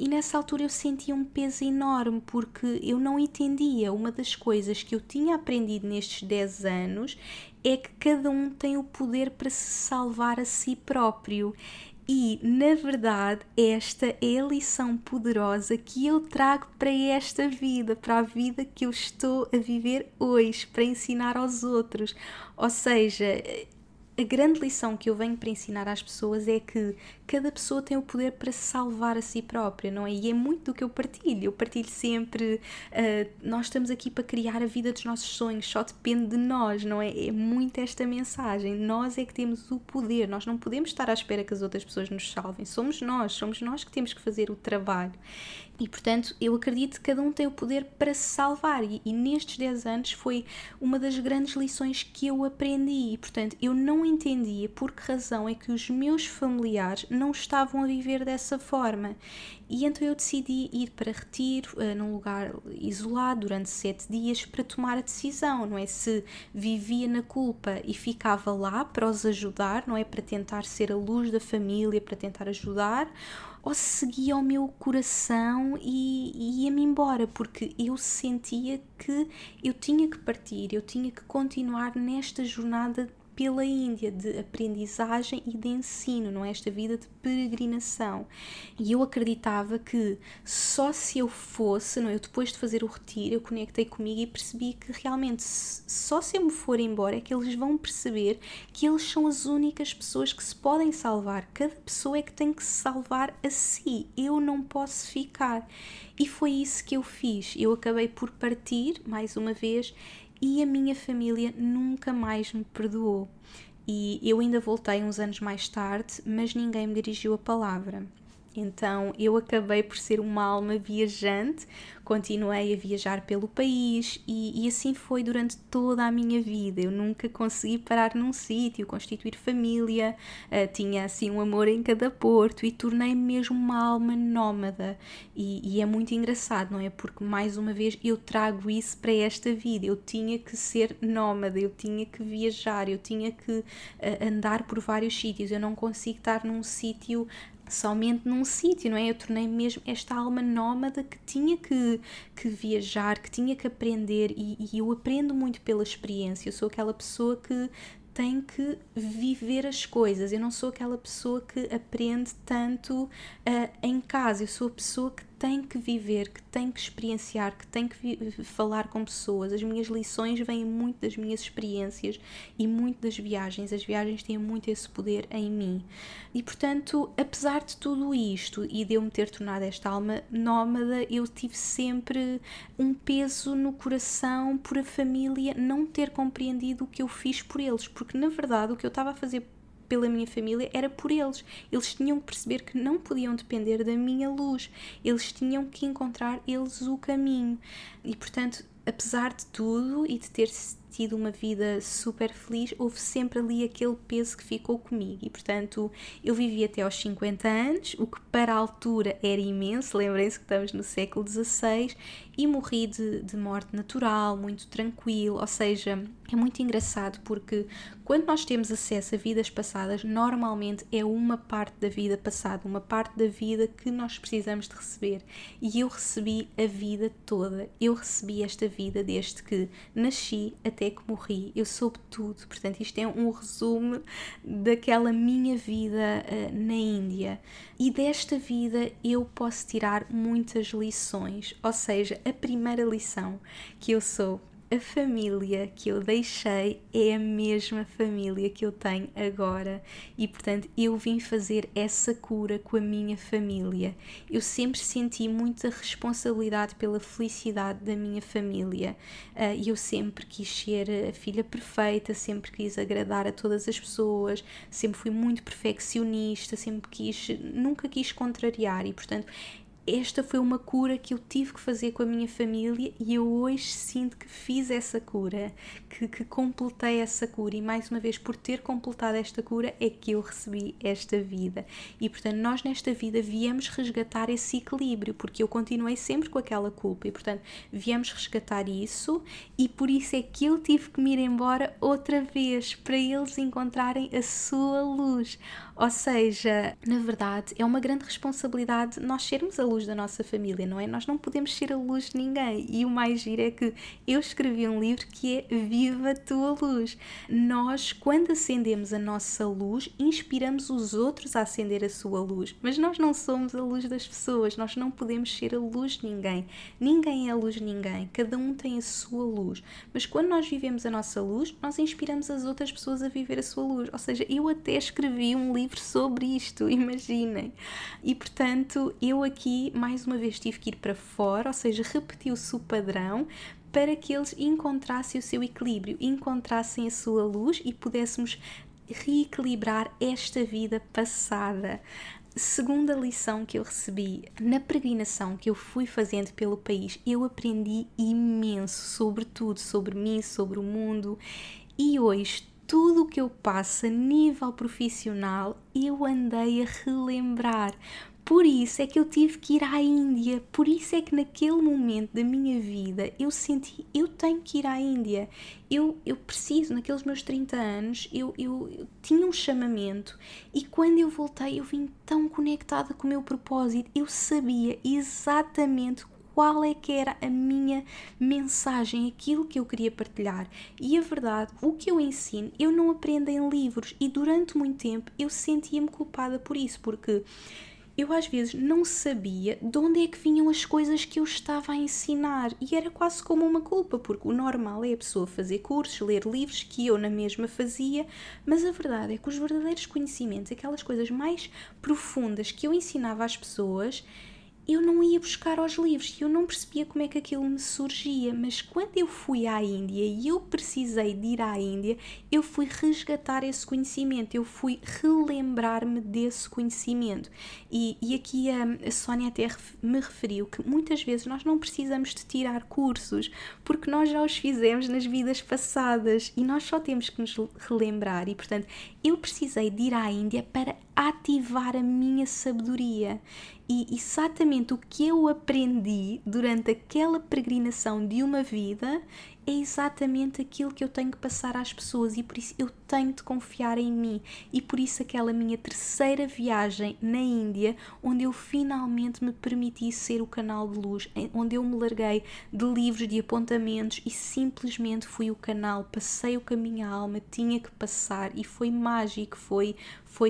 nessa altura eu sentia um peso enorme porque eu não entendia. Uma das coisas que eu tinha aprendido nestes 10 anos é que cada um tem o poder para se salvar a si próprio. E, na verdade, esta é a lição poderosa que eu trago para esta vida, para a vida que eu estou a viver hoje, para ensinar aos outros. Ou seja, a grande lição que eu venho para ensinar às pessoas é que cada pessoa tem o poder para se salvar a si própria, não é? E é muito do que eu partilho sempre, nós estamos aqui para criar a vida dos nossos sonhos, só depende de nós, não é? É muito esta mensagem, nós é que temos o poder, nós não podemos estar à espera que as outras pessoas nos salvem, somos nós que temos que fazer o trabalho. E, portanto, eu acredito que cada um tem o poder para se salvar e nestes 10 anos foi uma das grandes lições que eu aprendi e, portanto, eu não entendia por que razão é que os meus familiares não estavam a viver dessa forma. E então eu decidi ir para retiro, num lugar isolado, durante 7 dias, para tomar a decisão, não é? Se vivia na culpa e ficava lá para os ajudar, não é? Para tentar ser a luz da família, para tentar ajudar, ou seguia o meu coração e ia-me embora, porque eu sentia que eu tinha que partir, eu tinha que continuar nesta jornada pela Índia, de aprendizagem e de ensino, não é? Esta vida de peregrinação. E eu acreditava que só se eu fosse, não é? Eu depois de fazer o retiro, eu conectei comigo e percebi que realmente só se eu me for embora é que eles vão perceber que eles são as únicas pessoas que se podem salvar. Cada pessoa é que tem que se salvar a si. Eu não posso ficar. E foi isso que eu fiz. Eu acabei por partir, mais uma vez, e a minha família nunca mais me perdoou. E eu ainda voltei uns anos mais tarde, mas ninguém me dirigiu a palavra. Então eu acabei por ser uma alma viajante, continuei a viajar pelo país e assim foi durante toda a minha vida. Eu nunca consegui parar num sítio, constituir família, tinha assim um amor em cada porto e tornei-me mesmo uma alma nómada. E é muito engraçado, não é? Porque mais uma vez eu trago isso para esta vida. Eu tinha que ser nómada, eu tinha que viajar, eu tinha que andar por vários sítios. Eu não consigo estar num sítio somente num sítio, não é? Eu tornei mesmo esta alma nómada que tinha que viajar, que tinha que aprender e eu aprendo muito pela experiência. Eu sou aquela pessoa que tem que viver as coisas. Eu não sou aquela pessoa que aprende tanto em casa. Eu sou a pessoa que tem que viver, que tem que experienciar, que tem que falar com pessoas. As minhas lições vêm muito das minhas experiências e muito das viagens. As viagens têm muito esse poder em mim. E, portanto, apesar de tudo isto e de eu me ter tornado esta alma nómada, eu tive sempre um peso no coração por a família não ter compreendido o que eu fiz por eles, porque, na verdade, o que eu estava a fazer pela minha família era por eles. Eles tinham que perceber que não podiam depender da minha luz. Eles tinham que encontrar eles o caminho. E, portanto, apesar de tudo e de ter tido uma vida super feliz, houve sempre ali aquele peso que ficou comigo e, portanto, eu vivi até aos 50 anos, o que para a altura era imenso, lembrem-se que estamos no século XVI, e morri de morte natural, muito tranquilo, ou seja, é muito engraçado porque quando nós temos acesso a vidas passadas, normalmente é uma parte da vida passada, uma parte da vida que nós precisamos de receber. E eu recebi a vida toda, eu recebi esta vida desde que nasci até que morri, eu soube tudo, portanto isto é um resumo daquela minha vida na Índia. E desta vida eu posso tirar muitas lições, ou seja, a primeira lição que eu sou a família que eu deixei é a mesma família que eu tenho agora e, portanto, eu vim fazer essa cura com a minha família. Eu sempre senti muita responsabilidade pela felicidade da minha família e eu sempre quis ser a filha perfeita, sempre quis agradar a todas as pessoas, sempre fui muito perfeccionista, nunca quis contrariar e, portanto, esta foi uma cura que eu tive que fazer com a minha família e eu hoje sinto que fiz essa cura, que completei essa cura e mais uma vez por ter completado esta cura é que eu recebi esta vida e portanto nós nesta vida viemos resgatar esse equilíbrio porque eu continuei sempre com aquela culpa e portanto viemos resgatar isso e por isso é que eu tive que me ir embora outra vez para eles encontrarem a sua luz, ou seja, na verdade é uma grande responsabilidade nós sermos a luz da nossa família, não é? Nós não podemos ser a luz de ninguém e o mais giro é que eu escrevi um livro que é Viva a Tua Luz. Nós, quando acendemos a nossa luz, inspiramos os outros a acender a sua luz, mas nós não somos a luz das pessoas, nós não podemos ser a luz de ninguém. Ninguém é a luz de ninguém, cada um tem a sua luz, mas quando nós vivemos a nossa luz, nós inspiramos as outras pessoas a viver a sua luz, ou seja, eu até escrevi um livro sobre isto, imaginem. E portanto, eu aqui mais uma vez tive que ir para fora, ou seja, repetiu-se o padrão para que eles encontrassem o seu equilíbrio, encontrassem a sua luz e pudéssemos reequilibrar esta vida passada. Segunda lição que eu recebi na peregrinação que eu fui fazendo pelo país, eu aprendi imenso sobre tudo, sobre mim, sobre o mundo e hoje tudo o que eu passo a nível profissional eu andei a relembrar. Por isso é que eu tive que ir à Índia, por isso é que naquele momento da minha vida eu senti, eu tenho que ir à Índia, eu preciso, naqueles meus 30 anos, eu tinha um chamamento e quando eu voltei eu vim tão conectada com o meu propósito, eu sabia exatamente qual é que era a minha mensagem, aquilo que eu queria partilhar. E a verdade, o que eu ensino, eu não aprendo em livros e durante muito tempo eu sentia-me culpada por isso, porque eu às vezes não sabia de onde é que vinham as coisas que eu estava a ensinar e era quase como uma culpa, porque o normal é a pessoa fazer cursos, ler livros, que eu na mesma fazia, mas a verdade é que os verdadeiros conhecimentos, aquelas coisas mais profundas que eu ensinava às pessoas, eu não ia buscar aos livros e eu não percebia como é que aquilo me surgia, mas quando eu fui à Índia e eu precisei de ir à Índia, eu fui resgatar esse conhecimento, eu fui relembrar-me desse conhecimento. E aqui a Sónia até me referiu que muitas vezes nós não precisamos de tirar cursos, porque nós já os fizemos nas vidas passadas e nós só temos que nos relembrar e, portanto, eu precisei de ir à Índia para ativar a minha sabedoria. E exatamente o que eu aprendi durante aquela peregrinação de uma vida é exatamente aquilo que eu tenho que passar às pessoas e por isso eu tenho de confiar em mim e por isso aquela minha terceira viagem na Índia, onde eu finalmente me permiti ser o canal de luz, onde eu me larguei de livros, de apontamentos e simplesmente fui o canal, passei o que a minha alma tinha que passar e foi mágico, foi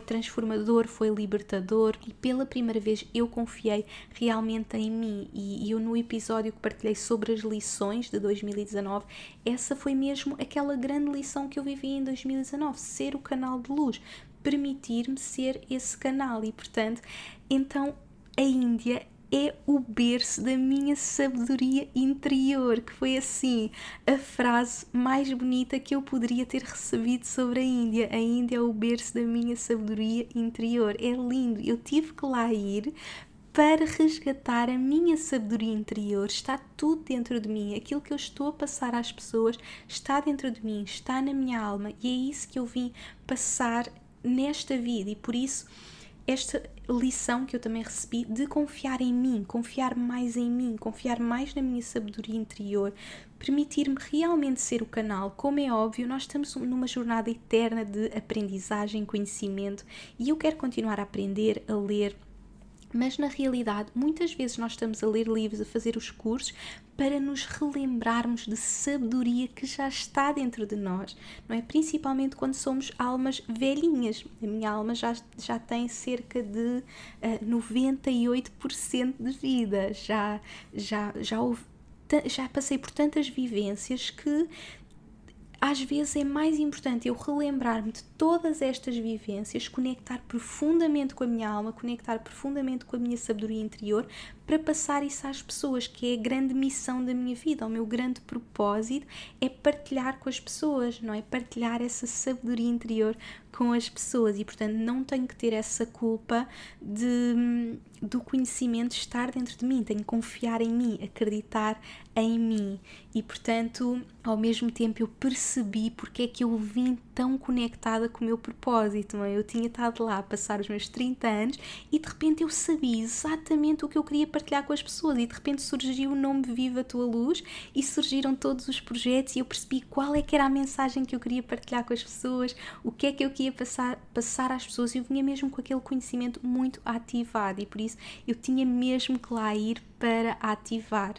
transformador, foi libertador e pela primeira vez eu confiei realmente em mim e eu no episódio que partilhei sobre as lições de 2019, essa foi mesmo aquela grande lição que eu vivi em 2019, ser o canal de luz, permitir-me ser esse canal e portanto, então a Índia é o berço da minha sabedoria interior, que foi assim a frase mais bonita que eu poderia ter recebido sobre a Índia. A Índia é o berço da minha sabedoria interior. É lindo. Eu tive que lá ir para resgatar a minha sabedoria interior. Está tudo dentro de mim. Aquilo que eu estou a passar às pessoas está dentro de mim, está na minha alma, e é isso que eu vim passar nesta vida. E por isso esta lição que eu também recebi de confiar em mim, confiar mais em mim, confiar mais na minha sabedoria interior, permitir-me realmente ser o canal. Como é óbvio, nós estamos numa jornada eterna de aprendizagem, conhecimento, e eu quero continuar a aprender, a ler. Mas na realidade, muitas vezes nós estamos a ler livros, a fazer os cursos, para nos relembrarmos de sabedoria que já está dentro de nós, não é? Principalmente quando somos almas velhinhas. A minha alma já tem cerca de 98% de vida, já passei por tantas vivências que às vezes é mais importante eu relembrar-me de todas estas vivências, conectar profundamente com a minha alma, conectar profundamente com a minha sabedoria interior, para passar isso às pessoas, que é a grande missão da minha vida. O meu grande propósito é partilhar com as pessoas, não é? Partilhar essa sabedoria interior com as pessoas, e portanto não tenho que ter essa culpa do conhecimento estar dentro de mim. Tenho que confiar em mim, acreditar em mim, e portanto ao mesmo tempo eu percebi porque é que eu vim tão conectada com o meu propósito, não é? Eu tinha estado lá a passar os meus 30 anos e de repente eu sabia exatamente o que eu queria partilhar com as pessoas, e de repente surgiu o nome Viva a Tua Luz e surgiram todos os projetos, e eu percebi qual é que era a mensagem que eu queria partilhar com as pessoas, o que é que eu queria passar às pessoas. Eu vinha mesmo com aquele conhecimento muito ativado, e por isso eu tinha mesmo que lá ir para ativar.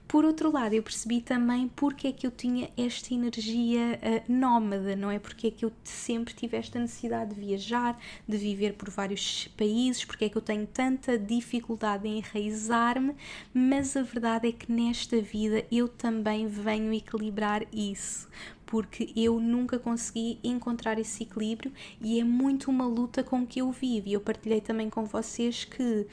Por outro lado, eu percebi também porque é que eu tinha esta energia nómada, não é? Porque é que eu sempre tive esta necessidade de viajar, de viver por vários países, porque é que eu tenho tanta dificuldade em enraizar-me, mas a verdade é que nesta vida eu também venho equilibrar isso, porque eu nunca consegui encontrar esse equilíbrio, e é muito uma luta com que eu vivo. E eu partilhei também com vocês que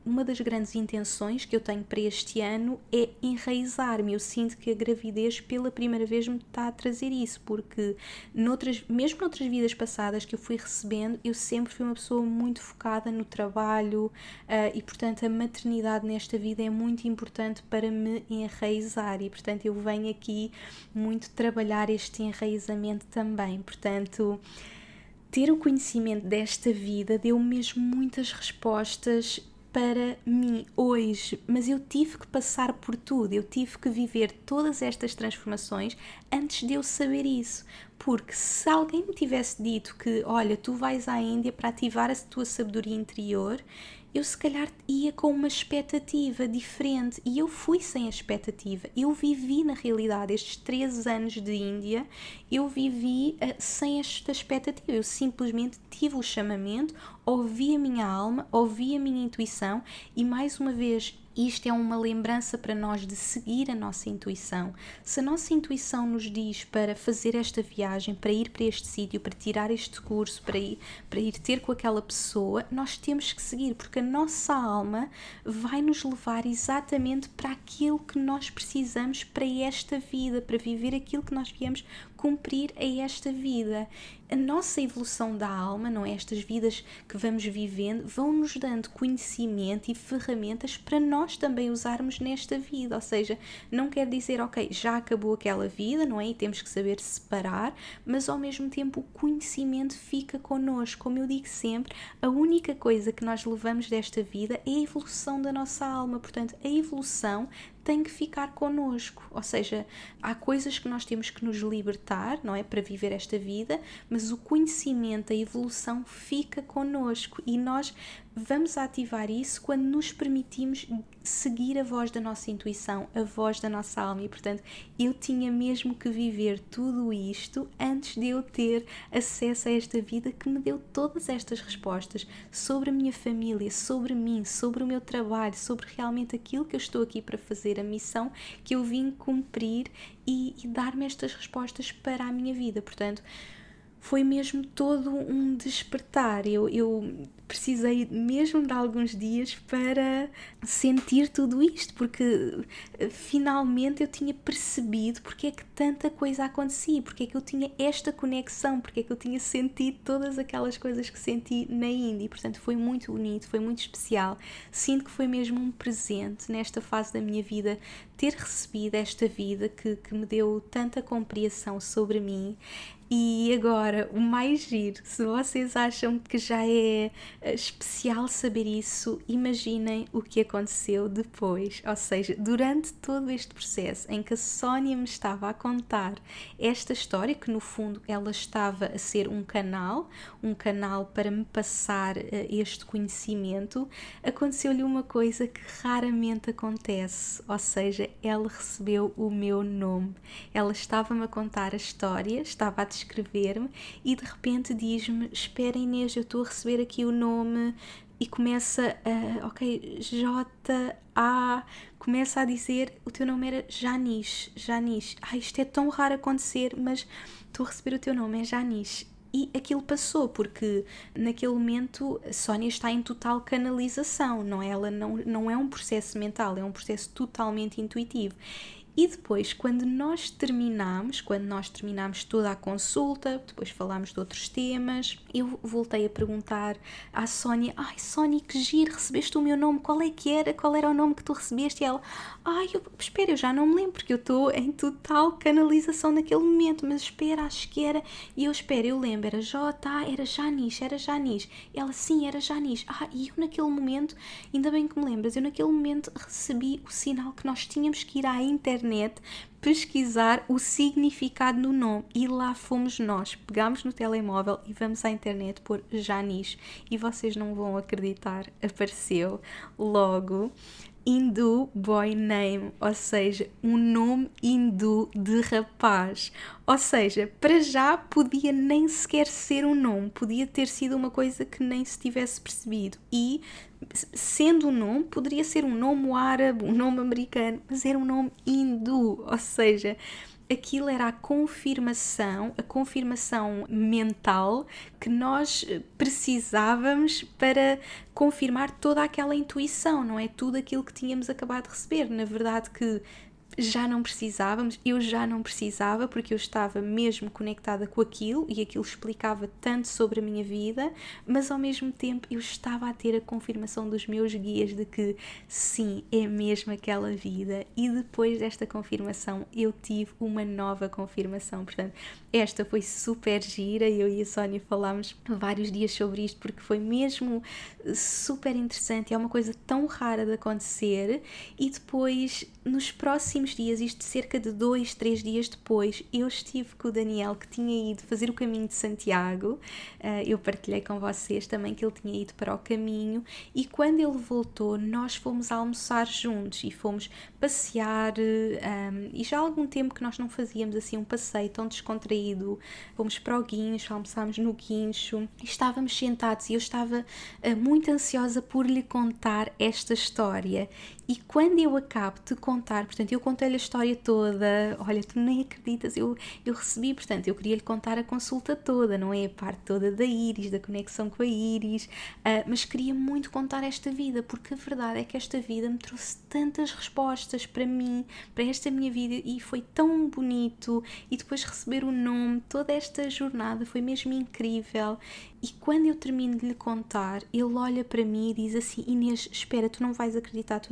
uma das grandes intenções que eu tenho para este ano é enraizar-me. Eu sinto que a gravidez pela primeira vez me está a trazer isso, porque mesmo noutras vidas passadas que eu fui recebendo, eu sempre fui uma pessoa muito focada no trabalho, e portanto a maternidade nesta vida é muito importante para me enraizar, e portanto eu venho aqui muito trabalhar este enraizamento também. Portanto, ter o conhecimento desta vida deu-me mesmo muitas respostas para mim hoje, mas eu tive que passar por tudo, eu tive que viver todas estas transformações antes de eu saber isso. Porque se alguém me tivesse dito que, olha, tu vais à Índia para ativar a tua sabedoria interior, eu se calhar ia com uma expectativa diferente, e eu fui sem a expectativa. Eu vivi na realidade estes 3 anos de Índia, eu vivi sem esta expectativa. Eu simplesmente tive o chamamento, ouvi a minha alma, ouvi a minha intuição, e mais uma vez isto é uma lembrança para nós de seguir a nossa intuição. Se a nossa intuição nos diz para fazer esta viagem, para ir para este sítio, para tirar este curso, para ir ter com aquela pessoa, nós temos que seguir, porque a nossa alma vai nos levar exatamente para aquilo que nós precisamos para esta vida, para viver aquilo que nós viemos cumprir a esta vida. A nossa evolução da alma, não é? Estas vidas que vamos vivendo, vão nos dando conhecimento e ferramentas para nós também usarmos nesta vida. Ou seja, não quer dizer, ok, já acabou aquela vida, não é? E temos que saber separar, mas ao mesmo tempo o conhecimento fica connosco. Como eu digo sempre, a única coisa que nós levamos desta vida é a evolução da nossa alma. Portanto, a evolução tem que ficar connosco, ou seja, há coisas que nós temos que nos libertar, não é, para viver esta vida, mas o conhecimento, a evolução fica connosco, e nós vamos ativar isso quando nos permitimos seguir a voz da nossa intuição, a voz da nossa alma. E portanto eu tinha mesmo que viver tudo isto antes de eu ter acesso a esta vida que me deu todas estas respostas sobre a minha família, sobre mim, sobre o meu trabalho, sobre realmente aquilo que eu estou aqui para fazer, a missão que eu vim cumprir, e dar-me estas respostas para a minha vida. Portanto, foi mesmo todo um despertar. Eu precisei mesmo de alguns dias para sentir tudo isto, porque finalmente eu tinha percebido porque é que tanta coisa acontecia, porque é que eu tinha esta conexão, porque é que eu tinha sentido todas aquelas coisas que senti na Índia. Portanto, foi muito bonito, foi muito especial. Sinto que foi mesmo um presente nesta fase da minha vida ter recebido esta vida que me deu tanta compreensão sobre mim. E agora, o mais giro, se vocês acham que já é especial saber isso, imaginem o que aconteceu depois. Ou seja, durante todo este processo em que a Sónia me estava a contar esta história, que no fundo ela estava a ser um canal para me passar este conhecimento, aconteceu-lhe uma coisa que raramente acontece. Ou seja, ela recebeu o meu nome. Ela estava-me a contar a história, estava a descrever-me e de repente diz-me: espera Inês, eu estou a receber aqui o nome, e começa a, ok, J-A, começa a dizer, o teu nome era Janice, isto é tão raro acontecer, mas estou a receber o teu nome, é Janice. E aquilo passou, porque naquele momento a Sónia está em total canalização, não é? Ela não é um processo mental, é um processo totalmente intuitivo. E depois, quando nós terminamos toda a consulta, depois falámos de outros temas, eu voltei a perguntar à Sónia: ai Sónia, que giro, recebeste o meu nome, qual era o nome que tu recebeste? E ela: espera, eu já não me lembro, porque eu estou em total canalização naquele momento, mas espera, acho que era, e eu lembro, era era Janice, e ela: sim, era Janice. E eu naquele momento, ainda bem que me lembras, eu naquele momento recebi o sinal que nós tínhamos que ir à internet pesquisar o significado do nome, e lá fomos nós, pegámos no telemóvel e vamos à internet pôr Janice, e vocês não vão acreditar, apareceu logo Hindu Boy Name, ou seja, um nome hindu de rapaz. Ou seja, para já podia nem sequer ser um nome, podia ter sido uma coisa que nem se tivesse percebido. E sendo um nome, poderia ser um nome árabe, um nome americano, mas era um nome hindu, ou seja, aquilo era a confirmação mental que nós precisávamos para confirmar toda aquela intuição, não é? Tudo aquilo que tínhamos acabado de receber. Na verdade que já não precisávamos, eu já não precisava, porque eu estava mesmo conectada com aquilo e aquilo explicava tanto sobre a minha vida, mas ao mesmo tempo eu estava a ter a confirmação dos meus guias de que sim, é mesmo aquela vida. E depois desta confirmação eu tive uma nova confirmação. Portanto, esta foi super gira, eu e a Sónia falámos vários dias sobre isto, porque foi mesmo super interessante, é uma coisa tão rara de acontecer. E depois, nos próximos dias, isto cerca de 2-3 dias depois, eu estive com o Daniel, que tinha ido fazer o caminho de Santiago. Eu partilhei com vocês também que ele tinha ido para o caminho, e quando ele voltou nós fomos almoçar juntos e fomos passear, e já há algum tempo que nós não fazíamos assim um passeio tão descontraído. Fomos para o guincho, almoçámos no guincho e estávamos sentados, e eu estava muito ansiosa por lhe contar esta história. E quando eu acabo de contar, portanto, eu contei-lhe a história toda, olha, tu nem acreditas, eu recebi, portanto, eu queria lhe contar a consulta toda, não é? A parte toda da Iris, da conexão com a Iris, mas queria muito contar esta vida, porque a verdade é que esta vida me trouxe tantas respostas para mim, para esta minha vida, e foi tão bonito. E depois receber o nome, toda esta jornada foi mesmo incrível. E quando eu termino de lhe contar, ele olha para mim e diz assim: Inês, espera, tu não vais acreditar,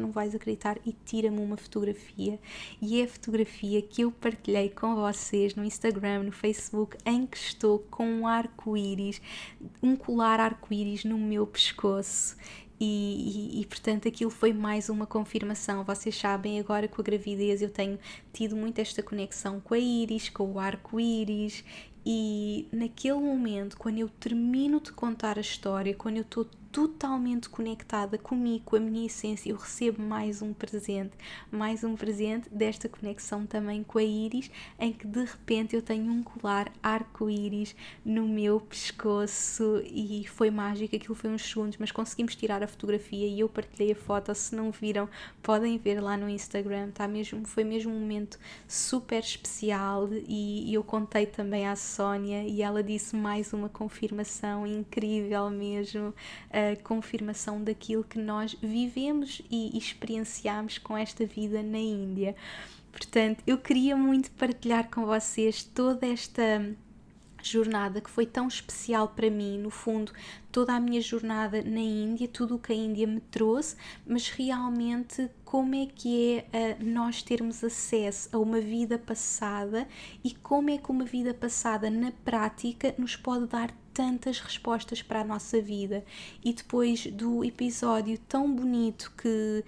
e tira-me uma fotografia. E é a fotografia que eu partilhei com vocês no Instagram, no Facebook, em que estou com um arco-íris, um colar arco-íris no meu pescoço. E portanto aquilo foi mais uma confirmação. Vocês sabem, agora com a gravidez eu tenho tido muito esta conexão com a Iris, com o arco-íris. E naquele momento, quando eu termino de contar a história, quando eu estou totalmente conectada comigo, com a minha essência, eu recebo mais um presente desta conexão também com a Iris, em que de repente eu tenho um colar arco-íris no meu pescoço e foi mágico, aquilo foi uns segundos, mas conseguimos tirar a fotografia e eu partilhei a foto. Se não viram, podem ver lá no Instagram, foi mesmo um momento super especial e eu contei também à Sónia e ela disse mais uma confirmação incrível mesmo, a confirmação daquilo que nós vivemos e experienciamos com esta vida na Índia. Portanto, eu queria muito partilhar com vocês toda esta jornada que foi tão especial para mim, no fundo, toda a minha jornada na Índia, tudo o que a Índia me trouxe, mas realmente como é que é nós termos acesso a uma vida passada e como é que uma vida passada na prática nos pode dar tantas respostas para a nossa vida. E depois do episódio tão bonito que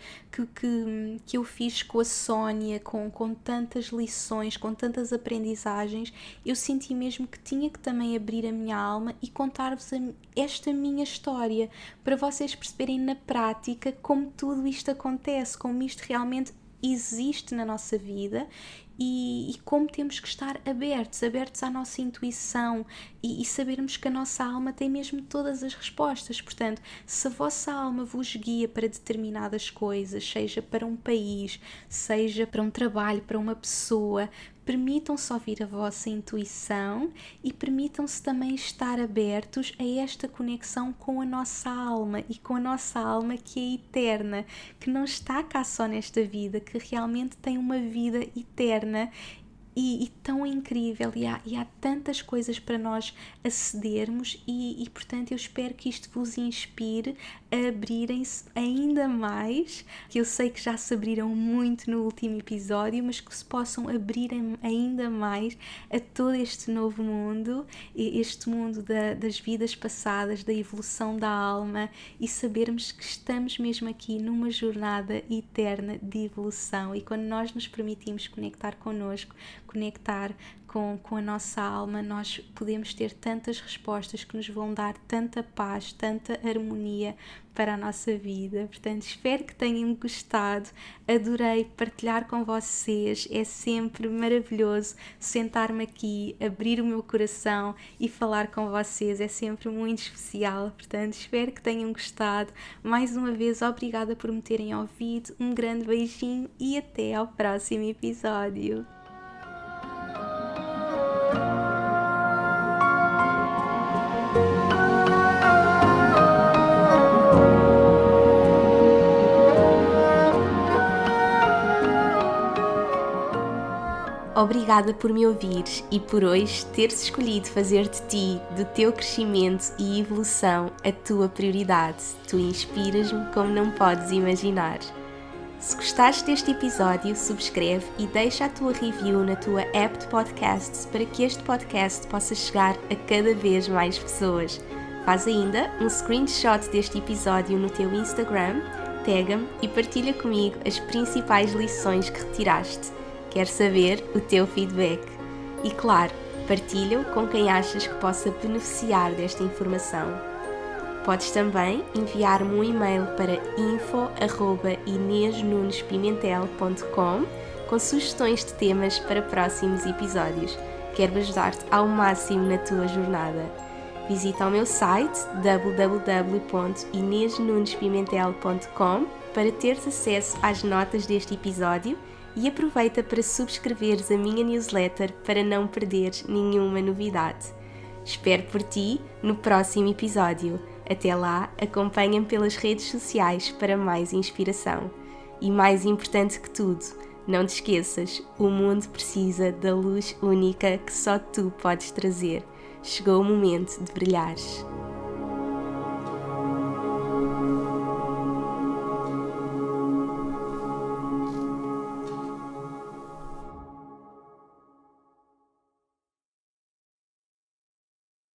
eu fiz com a Sónia, com tantas lições, com tantas aprendizagens, eu senti mesmo que tinha que também abrir a minha alma e contar-vos esta minha história, para vocês perceberem na prática como tudo isto acontece, como isto realmente existe na nossa vida e como temos que estar abertos à nossa intuição e sabermos que a nossa alma tem mesmo todas as respostas. Portanto, se a vossa alma vos guia para determinadas coisas, seja para um país, seja para um trabalho, para uma pessoa, permitam-se ouvir a vossa intuição e permitam-se também estar abertos a esta conexão com a nossa alma e com a nossa alma que é eterna, que não está cá só nesta vida, que realmente tem uma vida eterna e tão incrível e há tantas coisas para nós acedermos e portanto eu espero que isto vos inspire a abrirem-se ainda mais, que eu sei que já se abriram muito no último episódio, mas que se possam abrir ainda mais a todo este novo mundo, este mundo das vidas passadas, da evolução da alma e sabermos que estamos mesmo aqui numa jornada eterna de evolução e quando nós nos permitimos conectar connosco, conectar com a nossa alma, nós podemos ter tantas respostas que nos vão dar tanta paz, tanta harmonia para a nossa vida. Portanto, espero que tenham gostado, adorei partilhar com vocês, é sempre maravilhoso sentar-me aqui, abrir o meu coração e falar com vocês, é sempre muito especial. Portanto, espero que tenham gostado. Mais uma vez, obrigada por me terem ouvido, um grande beijinho e até ao próximo episódio. Obrigada por me ouvires e por hoje teres escolhido fazer de ti, do teu crescimento e evolução, a tua prioridade. Tu inspiras-me como não podes imaginar. Se gostaste deste episódio, subscreve e deixa a tua review na tua app de podcasts para que este podcast possa chegar a cada vez mais pessoas. Faz ainda um screenshot deste episódio no teu Instagram, tag-me e partilha comigo as principais lições que retiraste. Quero saber o teu feedback. E claro, partilha-o com quem achas que possa beneficiar desta informação. Podes também enviar-me um e-mail para info@inesnunespimentel.com com sugestões de temas para próximos episódios. Quero ajudar-te ao máximo na tua jornada. Visita o meu site www.inesnunespimentel.com para teres acesso às notas deste episódio e aproveita para subscreveres a minha newsletter para não perderes nenhuma novidade. Espero por ti no próximo episódio. Até lá, acompanha-me pelas redes sociais para mais inspiração. E mais importante que tudo, não te esqueças, o mundo precisa da luz única que só tu podes trazer. Chegou o momento de brilhares.